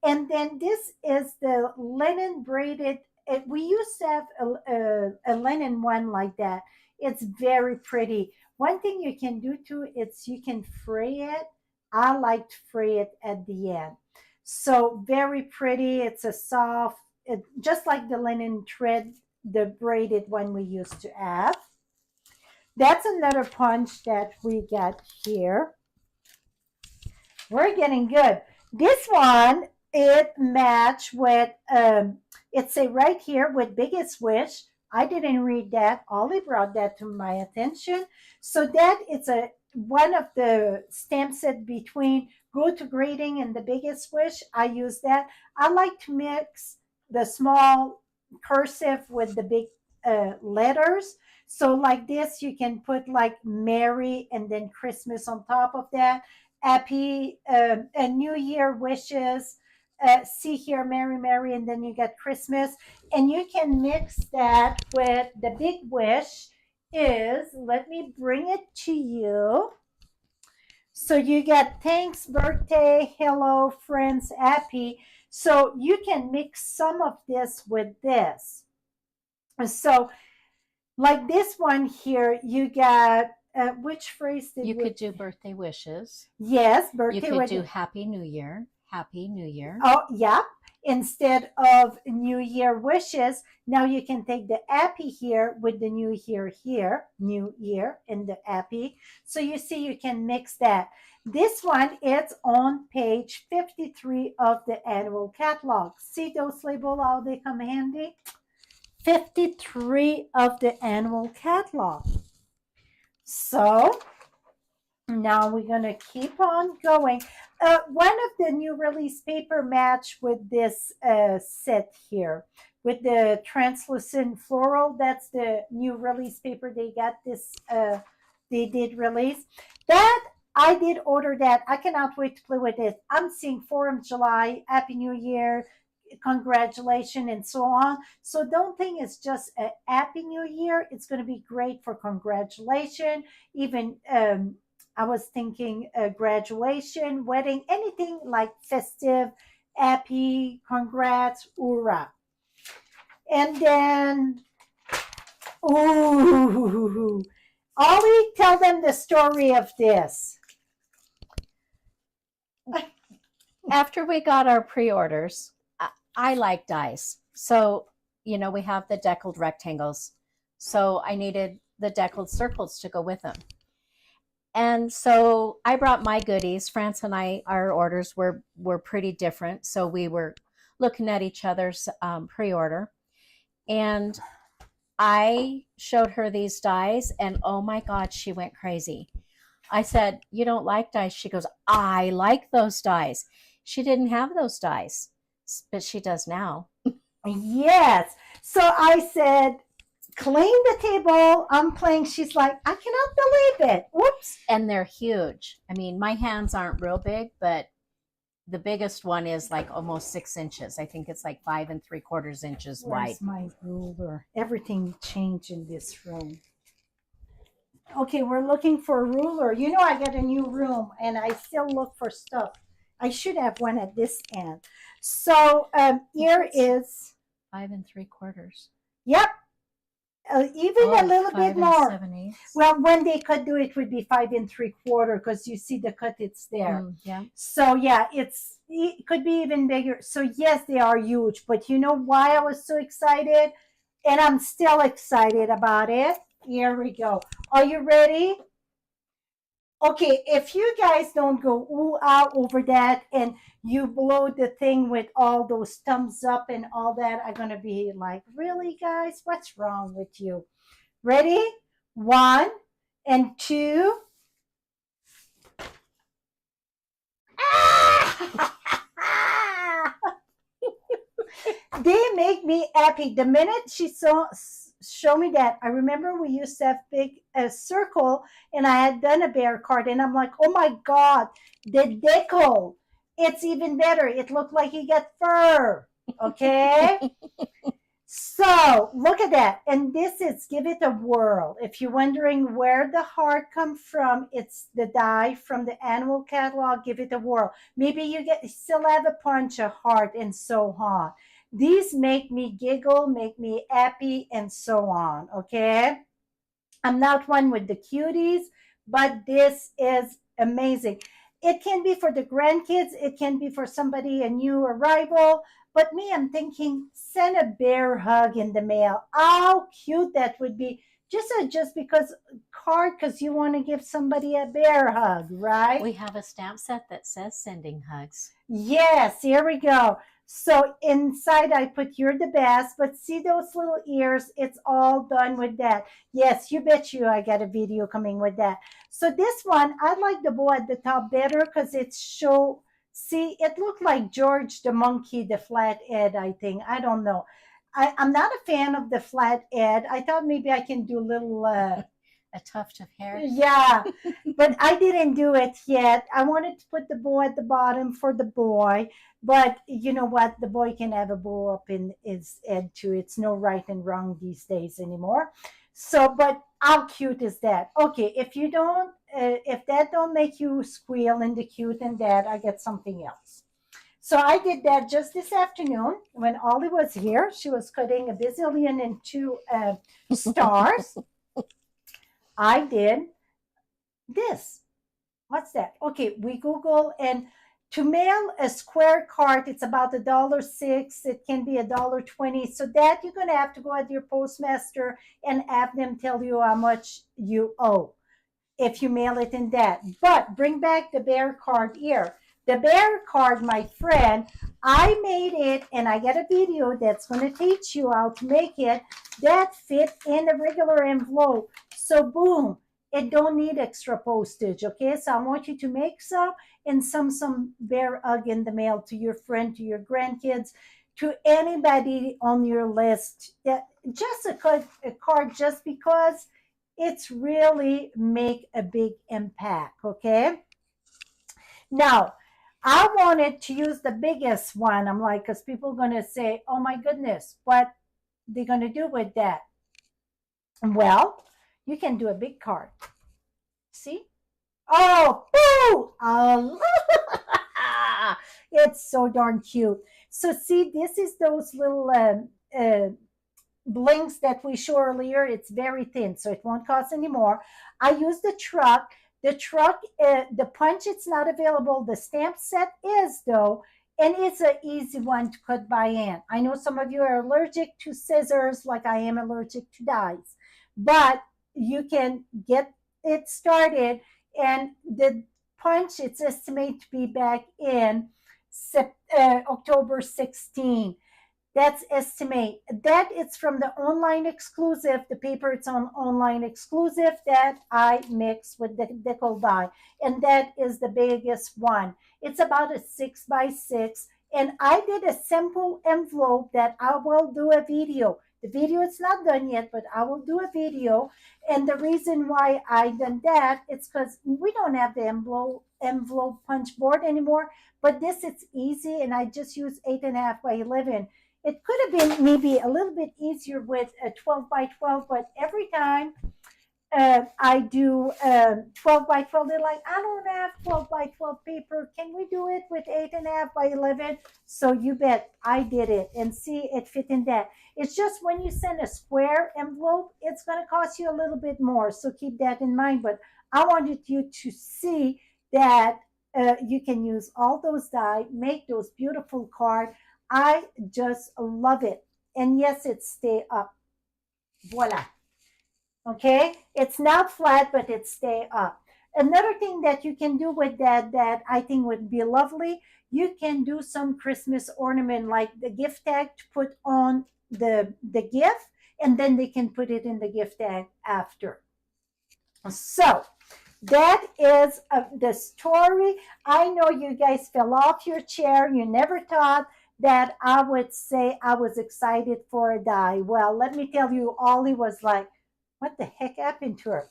And then this is the linen braided. We used to have a linen one like that. It's very pretty. One thing you can do too, it's you can fray it. I like to fray it at the end. So very pretty. It's a soft, just like the linen thread, the braided one we used to have. That's another punch that we got here. We're getting good. This one, it matched with, it's a right here with Biggest Wish. I didn't read that. Ollie brought that to my attention. So that it's a one of the stamp set between Go to Grading and the Biggest Wish. I use that. I like to mix the small cursive with the big letters. So like this, you can put like Merry and then Christmas on top of that. Happy a New Year wishes. See here, Merry, Merry, and then you get Christmas. And you can mix that with the big wish is, let me bring it to you. So you get thanks, birthday, hello, friends, happy. So you can mix some of this with this. So like this one here, you got, which phrase did you could do birthday wishes. Yes, birthday You could wishes. do Happy New Year. Happy New Year. Oh, yeah. Instead of New Year wishes, now you can take the happy here with the New Year here, New Year and the happy. So you see, you can mix that. This one, it's on page 53 of the annual catalog. See those labels, how they come handy? 53 of the annual catalog. So now we're going to keep on going. One of the new release paper match with this set here with the translucent floral. That's the new release paper they got this, they did release. That I did order that. I cannot wait to play with this. I'm seeing 4th of July, Happy New Year, congratulations, and so on. So don't think it's just a Happy New Year. It's going to be great for congratulations. Even I was thinking graduation, wedding, anything like festive, happy, congrats, hoorah. And then, ooh, Ollie, tell them the story of this. After we got our pre-orders, I like dies. So, you know, we have the deckled rectangles. So I needed the deckled circles to go with them. And so I brought my goodies. France and I, our orders were pretty different. So we were looking at each other's pre-order. And I showed her these dies, and oh my God, she went crazy. I said, you don't like dies? She goes, I like those dies. She didn't have those dies, but she does now. Yes. So I said, clean the table. I'm playing. She's like, I cannot believe it. Whoops. And they're huge. I mean, my hands aren't real big, but the biggest one is like almost 6 inches. I think it's like 5 3/4 inches wide. Where's my ruler? Everything changed in this room. Okay, we're looking for a ruler. You know, I get a new room and I still look for stuff. I should have one at this end. So here is, 5 3/4. yep, even a little bit 5 more. 7/8. Well, when they could do it would be 5 3/4 because you see the cut, it's there. Yeah. So yeah, it could be even bigger. So yes, they are huge. But you know why I was so excited? And I'm still excited about it. Here we go. Are you ready? Okay, if you guys don't go ooh ah over that and you blow the thing with all those thumbs up and all that, I'm gonna be like, really, guys? What's wrong with you? Ready? 1 and 2. They make me happy. The minute she show me that, I remember we used to have big circle, and I had done a bear card, and I'm like, oh my god, the deco, it's even better. It looked like he got fur. Okay. So look at that. And this is Give It a Whirl. If you're wondering where the heart comes from, it's the die from the annual catalog, Give It a Whirl. Maybe you still have a punch, a heart, and so on. These make me giggle, make me happy, and so on. Okay. I'm not one with the cuties, but this is amazing. It can be for the grandkids, it can be for somebody, a new arrival. But me, I'm thinking, send a bear hug in the mail. How cute that would be. Just because card, because you want to give somebody a bear hug, right? We have a stamp set that says sending hugs. Yes, here we go. So inside I put you're the best, but see those little ears? It's all done with that. Yes, you bet you I got a video coming with that. So this one, I like the bow at the top better because it's see, it looked like George the monkey, the flat head, I think. I don't know. I'm not a fan of the flat head. I thought maybe I can do a little... a tuft of hair. Yeah, but I didn't do it yet. I wanted to put the bow at the bottom for the boy, but you know what? The boy can have a bow up in his head too. It's no right and wrong these days anymore. So, but how cute is that? Okay, if that don't make you squeal in the cute and that, I get something else. So I did that just this afternoon when Ollie was here. She was cutting a bazillion and two stars. I did this. What's that? Okay, we Google, and to mail a square card, it's about $1.06. It can be $1.20. So that you're gonna have to go at your postmaster and have them tell you how much you owe if you mail it in that. But bring back the bear card here. The bear card, my friend, I made it, and I got a video that's going to teach you how to make it that fit in a regular envelope. So boom, it don't need extra postage. Okay, so I want you to make some and some bear hug in the mail to your friend, to your grandkids, to anybody on your list. That just a card just because it's really make a big impact. Okay, now I wanted to use the biggest one. I'm like, because people are going to say, oh my goodness, what they're going to do with that? Well, you can do a big card. See? Oh, boo! It's so darn cute. So see, this is those little blinks that we showed earlier. It's very thin, so it won't cost any more. I use the truck. The punch, it's not available. The stamp set is, though, and it's an easy one to cut by hand. I know some of you are allergic to scissors, like I am allergic to dies, but you can get it started. And the punch, it's estimated to be back in October 16. That's estimate. That it's from the online exclusive, the paper it's on online exclusive that I mix with the decal die. And that is the biggest one. It's about a 6x6. And I did a simple envelope that I will do a video. The video is not done yet, but I will do a video. And the reason why I done that, it's because we don't have the envelope punch board anymore. But this, it's easy, and I just use 8.5 by 11. It could have been maybe a little bit easier with a 12 by 12, but every time I do 12 by 12. They're like, I don't have 12 by 12 paper. Can we do it with 8.5 by 11? So you bet I did it, and see, it fit in that. It's just when you send a square envelope, it's going to cost you a little bit more. So keep that in mind. But I wanted you to see that you can use all those die, make those beautiful cards. I just love it. And yes, it stay up. Voila. Okay, it's not flat, but it stay up. Another thing that you can do with that I think would be lovely, you can do some Christmas ornament like the gift tag to put on the gift, and then they can put it in the gift tag after. So that is the story. I know you guys fell off your chair. You never thought that I would say I was excited for a die. Well, let me tell you, Ollie was like, what the heck happened to her?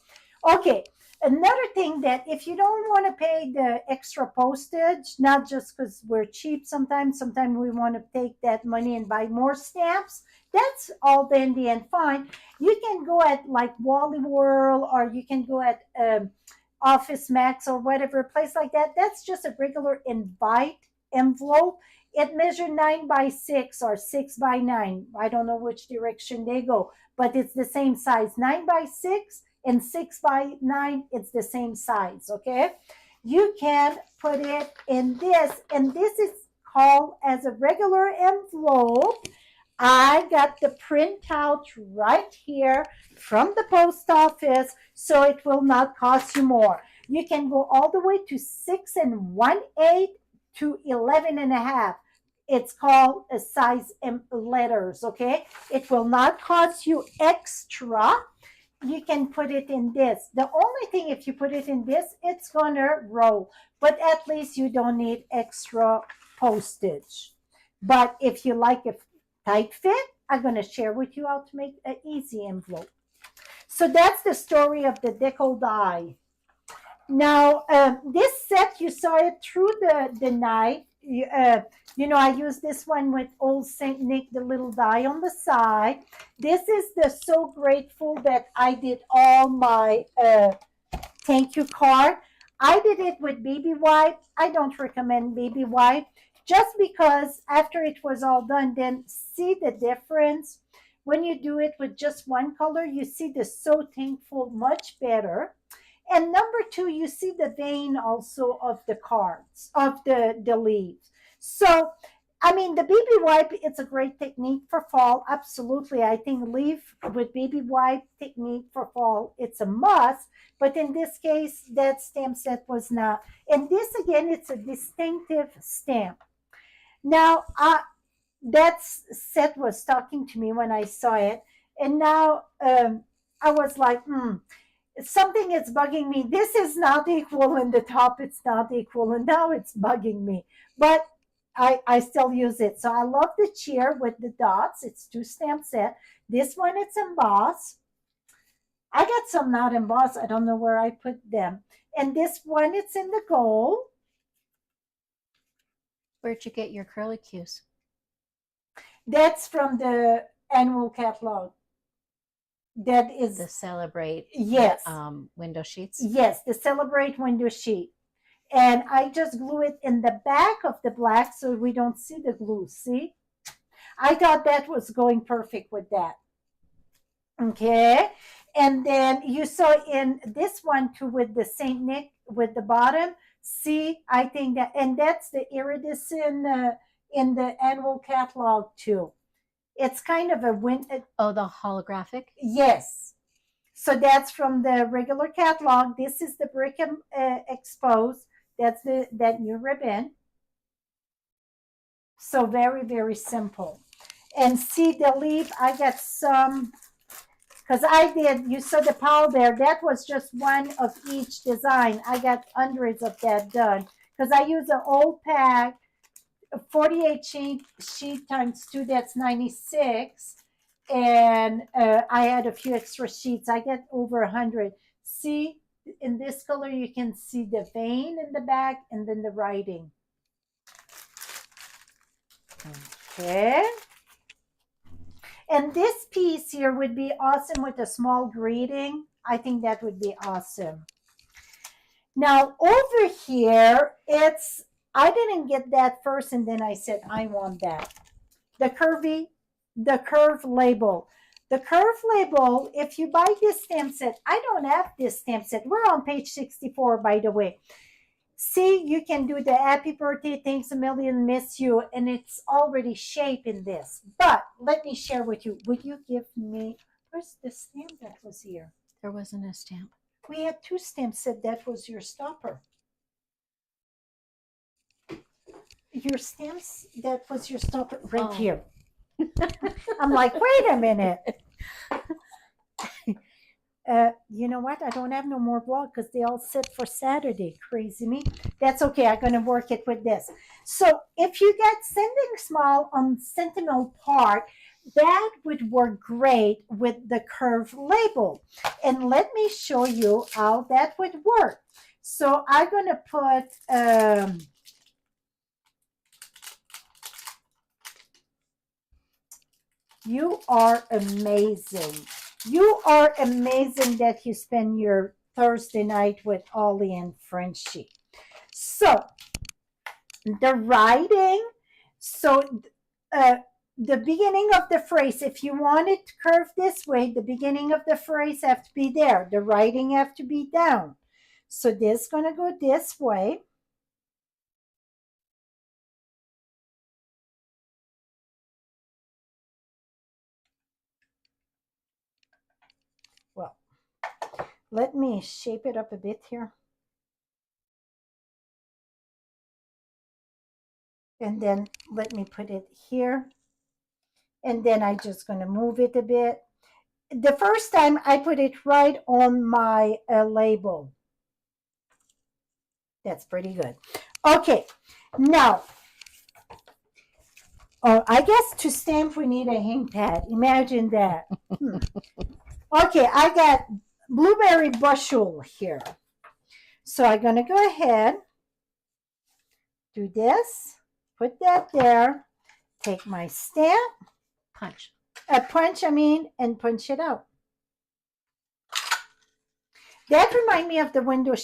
Okay, another thing, that if you don't want to pay the extra postage, not just because we're cheap sometimes we want to take that money and buy more stamps. That's all dandy and fine. You can go at like Wally World, or you can go at Office Max or whatever place like that. That's just a regular invite envelope. It measured 9 by 6 or 6 by 9. I don't know which direction they go, but it's the same size. 9 by 6 and 6 by 9, it's the same size. Okay, you can put it in this, and this is called as a regular envelope. I got the printout right here from the post office, so it will not cost you more. You can go all the way to 6 1/8 to 11 1/2. It's called a size M letters. Okay, it will not cost you extra. You can put it in this. The only thing, if you put it in this, it's gonna roll, but at least you don't need extra postage. But if you like a tight fit, I'm going to share with you how to make an easy envelope. So that's the story of the deco die. Now, this set, you saw it through the knife. I use this one with Old Saint Nick, the little die on the side. This is the So Grateful that I did all my thank you card. I did it with baby wipe. I don't recommend baby wipe, just because after it was all done, then see the difference. When you do it with just one color, you see the So Thankful much better. And number two, you see the vein also of the cards, of the leaves. So, I mean, the baby wipe, it's a great technique for fall. Absolutely. I think leaf with baby wipe technique for fall, it's a must. But in this case, that stamp set was not. And this, again, it's a distinctive stamp. Now, that set was talking to me when I saw it. And now I was like, something is bugging me. This is not equal in the top. It's not equal. And now it's bugging me. But I still use it. So I love the cheer with the dots. It's 2 stamp set. This one, it's embossed. I got some not embossed. I don't know where I put them. And this one, it's in the gold. Where'd you get your curly cues? That's from the annual catalog. That is the Celebrate, yes, window sheets. Yes, the Celebrate window sheet. And I just glue it in the back of the black so we don't see the glue. See? I thought that was going perfect with that. Okay. And then you saw in this one too with the Saint Nick with the bottom. See, I think that, and that's the iridescent in the annual catalog too. It's kind of a oh, the holographic? Yes. So that's from the regular catalog. This is the Brick Exposed. That's that new ribbon. So very, very simple. And see the leaf, I got some, because I did, you saw the pile there, that was just one of each design. I got hundreds of that done because I use an old pack, 48 sheet times 2, that's 96. And I had a few extra sheets. I get over 100. See, in this color, you can see the vein in the back and then the writing. Okay. And this piece here would be awesome with a small greeting. I think that would be awesome. Now over here, I didn't get that first and then I said, I want that. The curve label. The curve label, if you buy this stamp set, I don't have this stamp set. We're on page 64, by the way. See, you can do the happy birthday, thanks a million, miss you, and it's already shaped in this. But let me share with you. Would you give me, where's the stamp that was here? There wasn't a stamp. We had two stamps said that was your stopper. Your stamps, that was your stopper right here. I'm like, wait a minute. You know what? I don't have no more blog because they all sit for Saturday. Crazy me. That's okay. I'm going to work it with this. So if you get sending small on Sentinel Park, that would work great with the curve label. And let me show you how that would work. So I'm going to put... you are amazing. You are amazing that you spend your Thursday night with Ollie and Frenchie. So the writing, the beginning of the phrase, if you want it curved this way, the beginning of the phrase have to be there. The writing have to be down. So this is going to go this way. Well, let me shape it up a bit here. And then let me put it here. And then I'm just going to move it a bit. The first time I put it right on my label. That's pretty good. Okay, now, I guess to stamp we need a ink pad. Imagine that. Okay, I got blueberry bushel here. So I'm going to go ahead, do this, put that there, take my stamp, punch, and punch it out. That reminds me of the window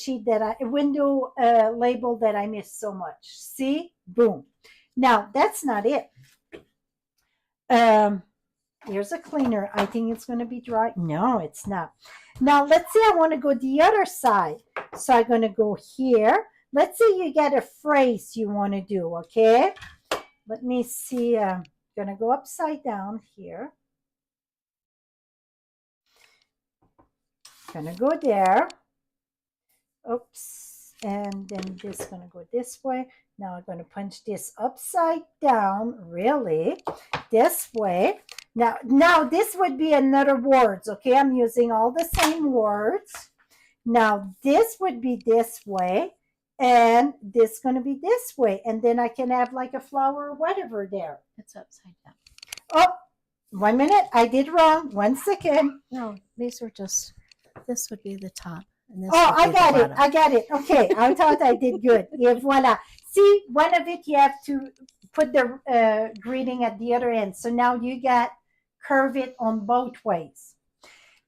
label that I missed so much. See, boom. Now that's not it. Here's a cleaner. I think it's going to be dry. No, it's not. Now let's say I want to go the other side. So I'm going to go here. Let's say you get a phrase you want to do. Okay. Let me see. I'm going to go upside down here. Gonna go there. Oops. And then this is gonna go this way. Now I'm gonna punch this upside down, really, this way. Now this would be another words, okay? I'm using all the same words. Now this would be this way, and this is gonna be this way. And then I can have like a flower or whatever there. it's upside down. Oh, 1 minute, I did wrong. 1 second. No, these are just, this would be the top. And this Oh, would be I got the it. bottom. I got it. Okay. I thought I did good. Yeah, voila. See, one of it you have to put the greeting at the other end. So now you got curve it on both ways.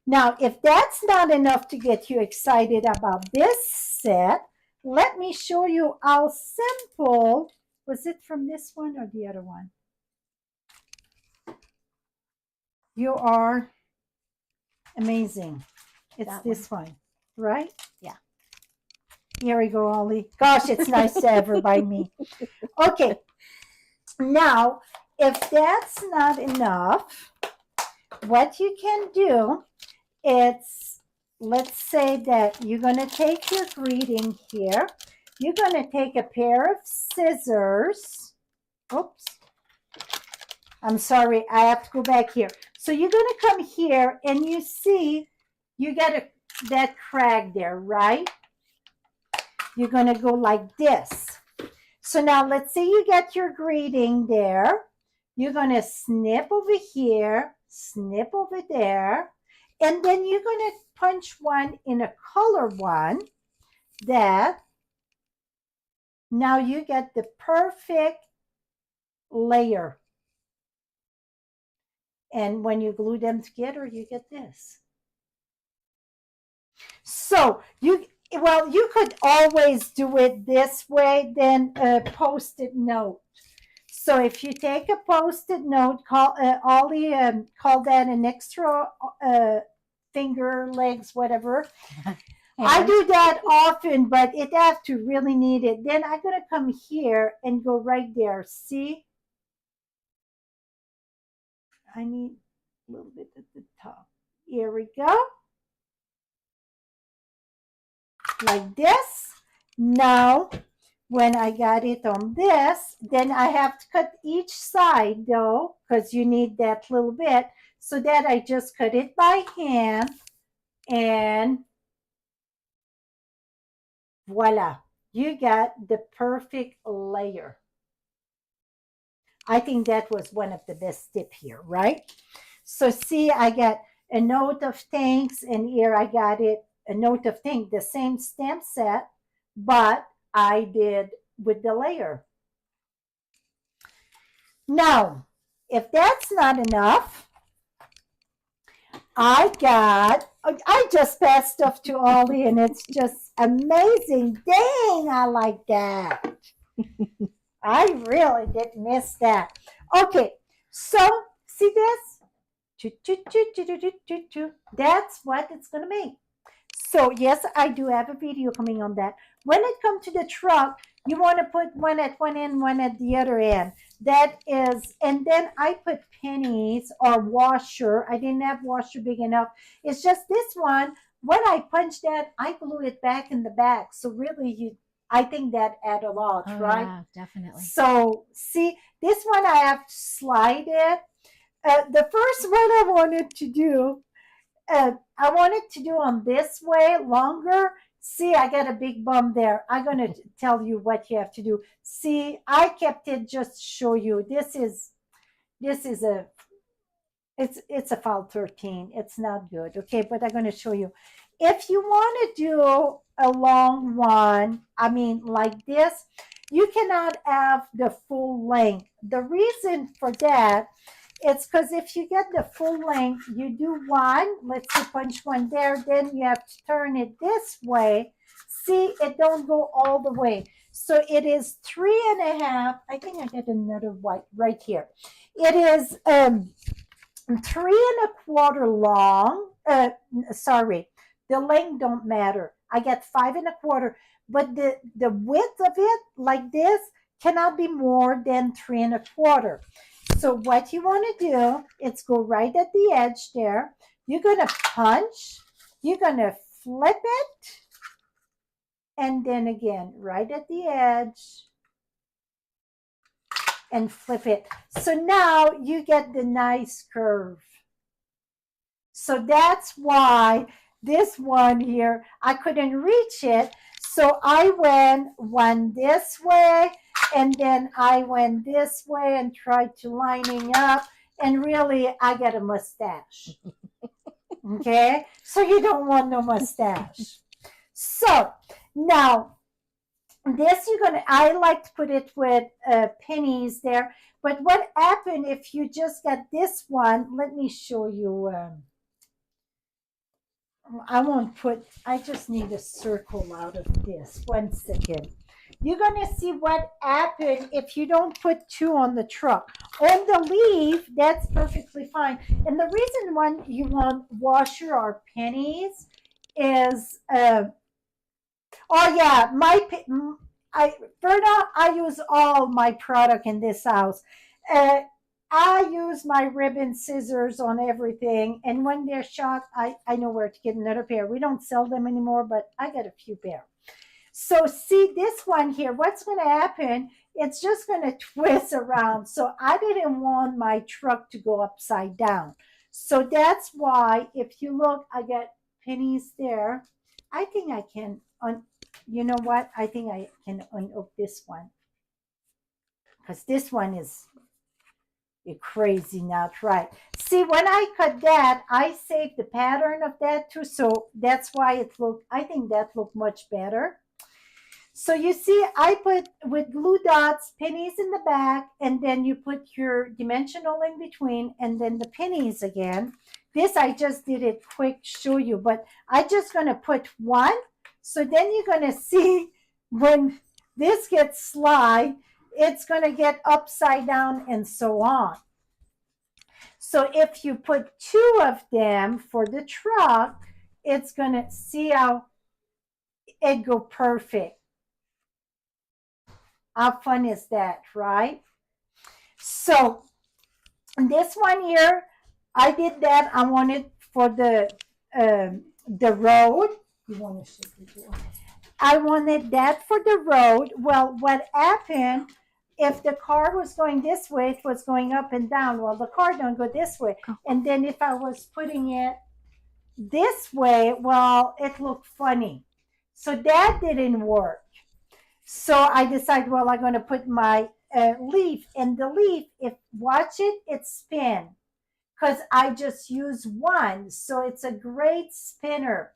Now, if that's not enough to get you excited about this set, let me show you how simple. Was it from this one or the other one? You are amazing. It's That this one, right? Yeah. Here we go, Ollie. Gosh, it's nice to have her by me. Okay. Now, if that's not enough, what you can do, let's say that you're going to take your greeting here. You're going to take a pair of scissors. Oops. I'm sorry. I have to go back here. So you're going to come here and you see you got that crag there, right? You're going to go like this. So now let's say you get your greeting there. You're going to snip over here, snip over there, and then you're going to punch one in a color one that now you get the perfect layer. And when you glue them together, you get this. So you could always do it this way, then a post-it note. So if you take a post-it note, call that an extra finger, legs, whatever. I do that often, but it have to really need it. Then I'm gonna come here and go right there. See, I need a little bit at the top. Here we go, like this. Now, when I got it on this, then I have to cut each side though, because you need that little bit. So that I just cut it by hand, and voila, you got the perfect layer. I think that was one of the best tip here, right? So see, I got a note of thanks, and here I got it, a note of thanks, the same stamp set, but I did with the layer. Now, if that's not enough, I just passed stuff to Ollie, and it's just amazing. Dang, I like that. I really didn't miss that. Okay, so see this? That's what it's going to make. So yes, I do have a video coming on that. When it comes to the truck, you want to put one at one end, one at the other end. That is, and then I put pennies or washer. I didn't have washer big enough. It's just this one. When I punch that, I glue it back in the back. So really, I think that add a lot, right? Yeah, definitely. So see, this one I have to slide it. The first one I wanted to do on this way longer. See, I got a big bump there. I'm going to tell you what you have to do. See, I kept it just to show you. This is it's a file 13. It's not good. Okay, but I'm going to show you. If you want to do a long one, I mean like this, you cannot have the full length. The reason for that, it's because if you get the full length, you do one, let's say punch one there, then you have to turn it this way. See, it don't go all the way. So it is 3.5. I think I got another white right here. It is 3.25 long. Sorry, the length don't matter. I get 5.25, but the width of it like this cannot be more than 3.25. So what you want to do is go right at the edge there. You're going to punch. You're going to flip it. And then again, right at the edge. And flip it. So now you get the nice curve. So that's why this one here, I couldn't reach it. So I went one this way, and then I went this way and tried to lining up, and really I got a mustache. Okay, so you don't want no mustache. So now this I like to put it with pennies there, but what happened if you just got this one? Let me show you. I just need a circle out of this. 1 second. You're going to see what happened if you don't put two on the truck. On the leaf, that's perfectly fine. And the reason why you want washer or pennies is, oh yeah, Berta, I use all my product in this house. I use my ribbon scissors on everything, and when they're shot, I know where to get another pair. We don't sell them anymore, but I got a few pair. So see this one here, what's going to happen, it's just going to twist around. So I didn't want my truck to go upside down. So that's why, if you look, I got pennies there. I think I can, you know what? I think I can unhook this one, because this one is crazy not right. See, when I cut that, I saved the pattern of that too. So that's why I think that looked much better. So you see, I put with glue dots, pennies in the back, and then you put your dimensional in between, and then the pennies again. This I just did it quick show you, but I just gonna put one. So then you're gonna see when this gets slide, it's gonna get upside down and so on. So if you put two of them for the truck, it's gonna see how it go perfect. How fun is that, right? So this one here, I did that. I wanted for the road. You want to shift it here? I wanted that for the road. Well, what happened if the car was going this way, it was going up and down. Well, the car don't go this way. And then if I was putting it this way, well, it looked funny. So that didn't work. So I decided, well, I'm going to put my leaf, and the leaf, if watch it, it spin because I just use one. So it's a great spinner.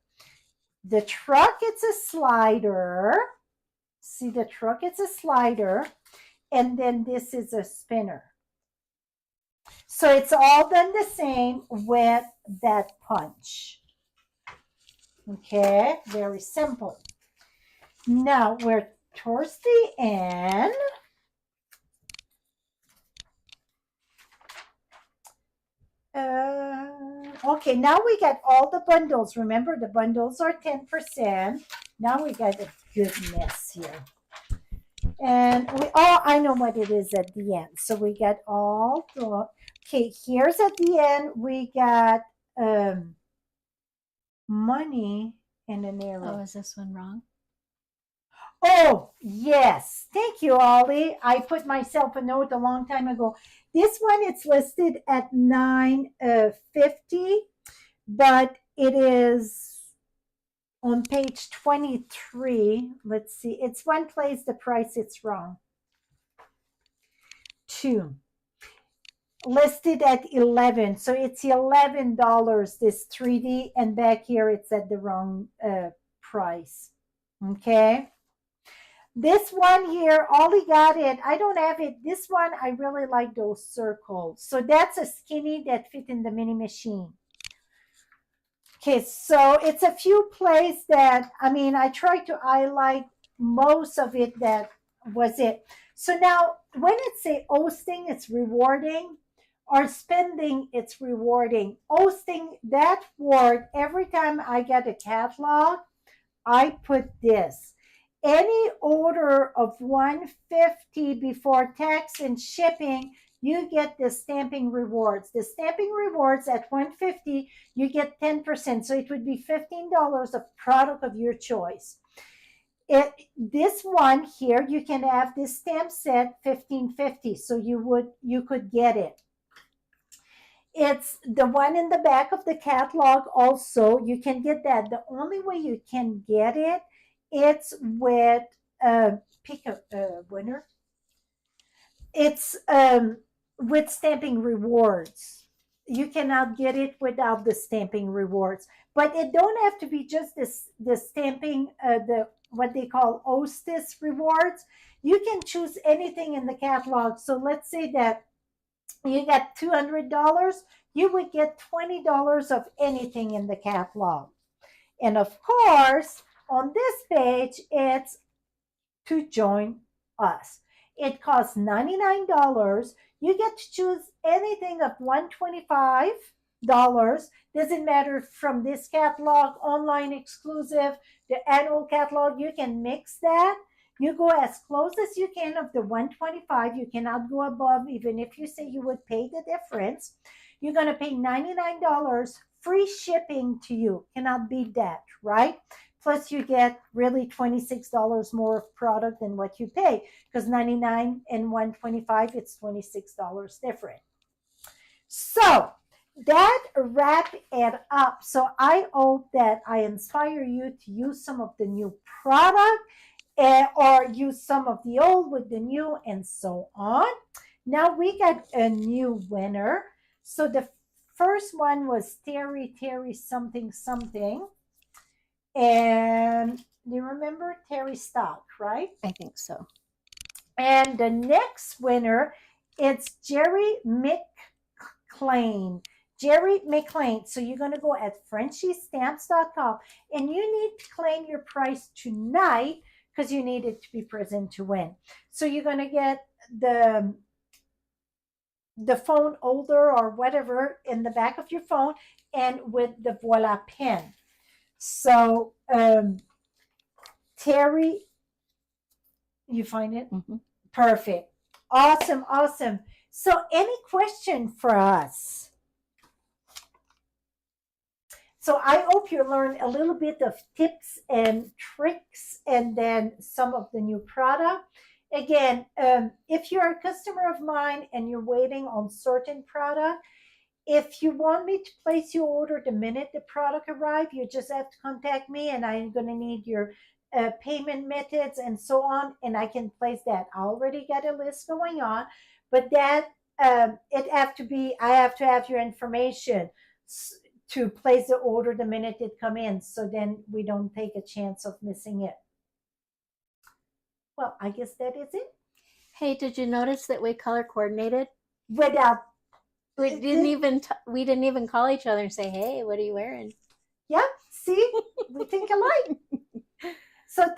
The truck, it's a slider. See the truck, it's a slider. And then this is a spinner. So it's all done the same with that punch. Okay, very simple. Now we're towards the end. Okay, now we got all the bundles. Remember, the bundles are 10%. Now we got a good mess here. And I know what it is at the end. So we got all the, okay, here's at the end, we got money and an arrow. Oh, is this one wrong? Oh, yes. Thank you, Ollie. I put myself a note a long time ago. This one, it's listed at $9.50, but it is on page 23. Let's see. It's one place the price it's wrong. 2. Listed at 11. So it's $11, this 3D, and back here it's at the wrong price. Okay. This one here, Ollie got it. I don't have it. This one, I really like those circles. So that's a skinny that fit in the mini machine. Okay, so it's a few places that, I mean, I tried to highlight most of it that was it. So now, when it's a hosting, it's rewarding, or spending, it's rewarding. Hosting, that word, every time I get a catalog, I put this. Any order of $150 before tax and shipping, you get the stamping rewards. The stamping rewards at $150, you get 10%. So it would be $15 of product of your choice. This one here, you can have this stamp set $15.50. So you could get it. It's the one in the back of the catalog also. You can get that. The only way you can get it, it's with pick a winner. It's with stamping rewards. You cannot get it without the stamping rewards. But it don't have to be just the stamping, the what they call hostess rewards. You can choose anything in the catalog. So let's say that you got $200, you would get $20 of anything in the catalog. And of course, on this page, it's to join us. It costs $99. You get to choose anything of $125. Doesn't matter from this catalog, online exclusive, the annual catalog, you can mix that. You go as close as you can of the $125. You cannot go above, even if you say you would pay the difference. You're going to pay $99, free shipping to you. Cannot beat that, right? Plus you get really $26 more of product than what you pay, because $99 and $125, it's $26 different. So that wrap it up. So I hope that I inspire you to use some of the new product, or use some of the old with the new, and so on. Now we got a new winner. So the first one was Terry something. And do you remember Terry Stock, right? I think so. And the next winner, it's Jerry McClain. Jerry McLean. So you're going to go at frenchiestamps.com and you need to claim your prize tonight because you need it to be present to win. So you're going to get the phone holder or whatever in the back of your phone and with the voila pen. So Terry, you find it? Mm-hmm. Perfect. Awesome, awesome. So any question for us? So I hope you learned a little bit of tips and tricks and then some of the new product. Again, if you're a customer of mine and you're waiting on certain product, if you want me to place your order the minute the product arrives, you just have to contact me and I'm going to need your payment methods and so on, and I can place that. I already got a list going on, but that I have to have your information to place the order the minute it come in, so then we don't take a chance of missing it. Well, I guess that is it. Hey, did you notice that we color coordinated? Without We didn't even call each other and say, "Hey, what are you wearing?" Yeah, see, we think alike. So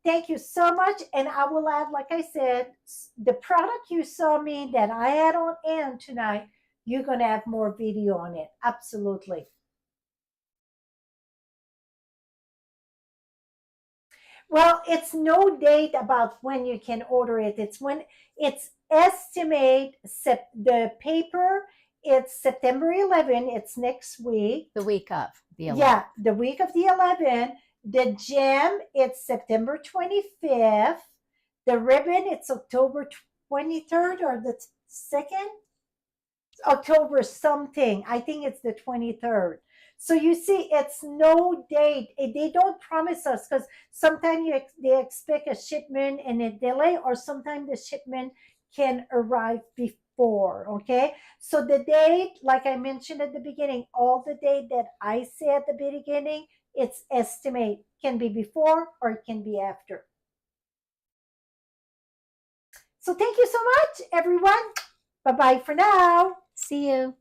thank you so much. And I will add, like I said, the product you saw me that I had on hand tonight, you're going to have more video on it. Absolutely. Well, it's no date about when you can order it. It's when it's estimate the paper. It's September 11. It's next week. The week of the 11th. Yeah, the week of the 11th. The gem, it's September 25th. The ribbon, it's October 23rd or the 2nd. October something. I think it's the 23rd. So you see, it's no date. They don't promise us because sometimes they expect a shipment and a delay, or sometimes the shipment can arrive before. Okay. So the date, like I mentioned at the beginning, all the date that I say at the beginning, it's estimate. Can be before or it can be after. So thank you so much, everyone. Bye-bye for now. See you.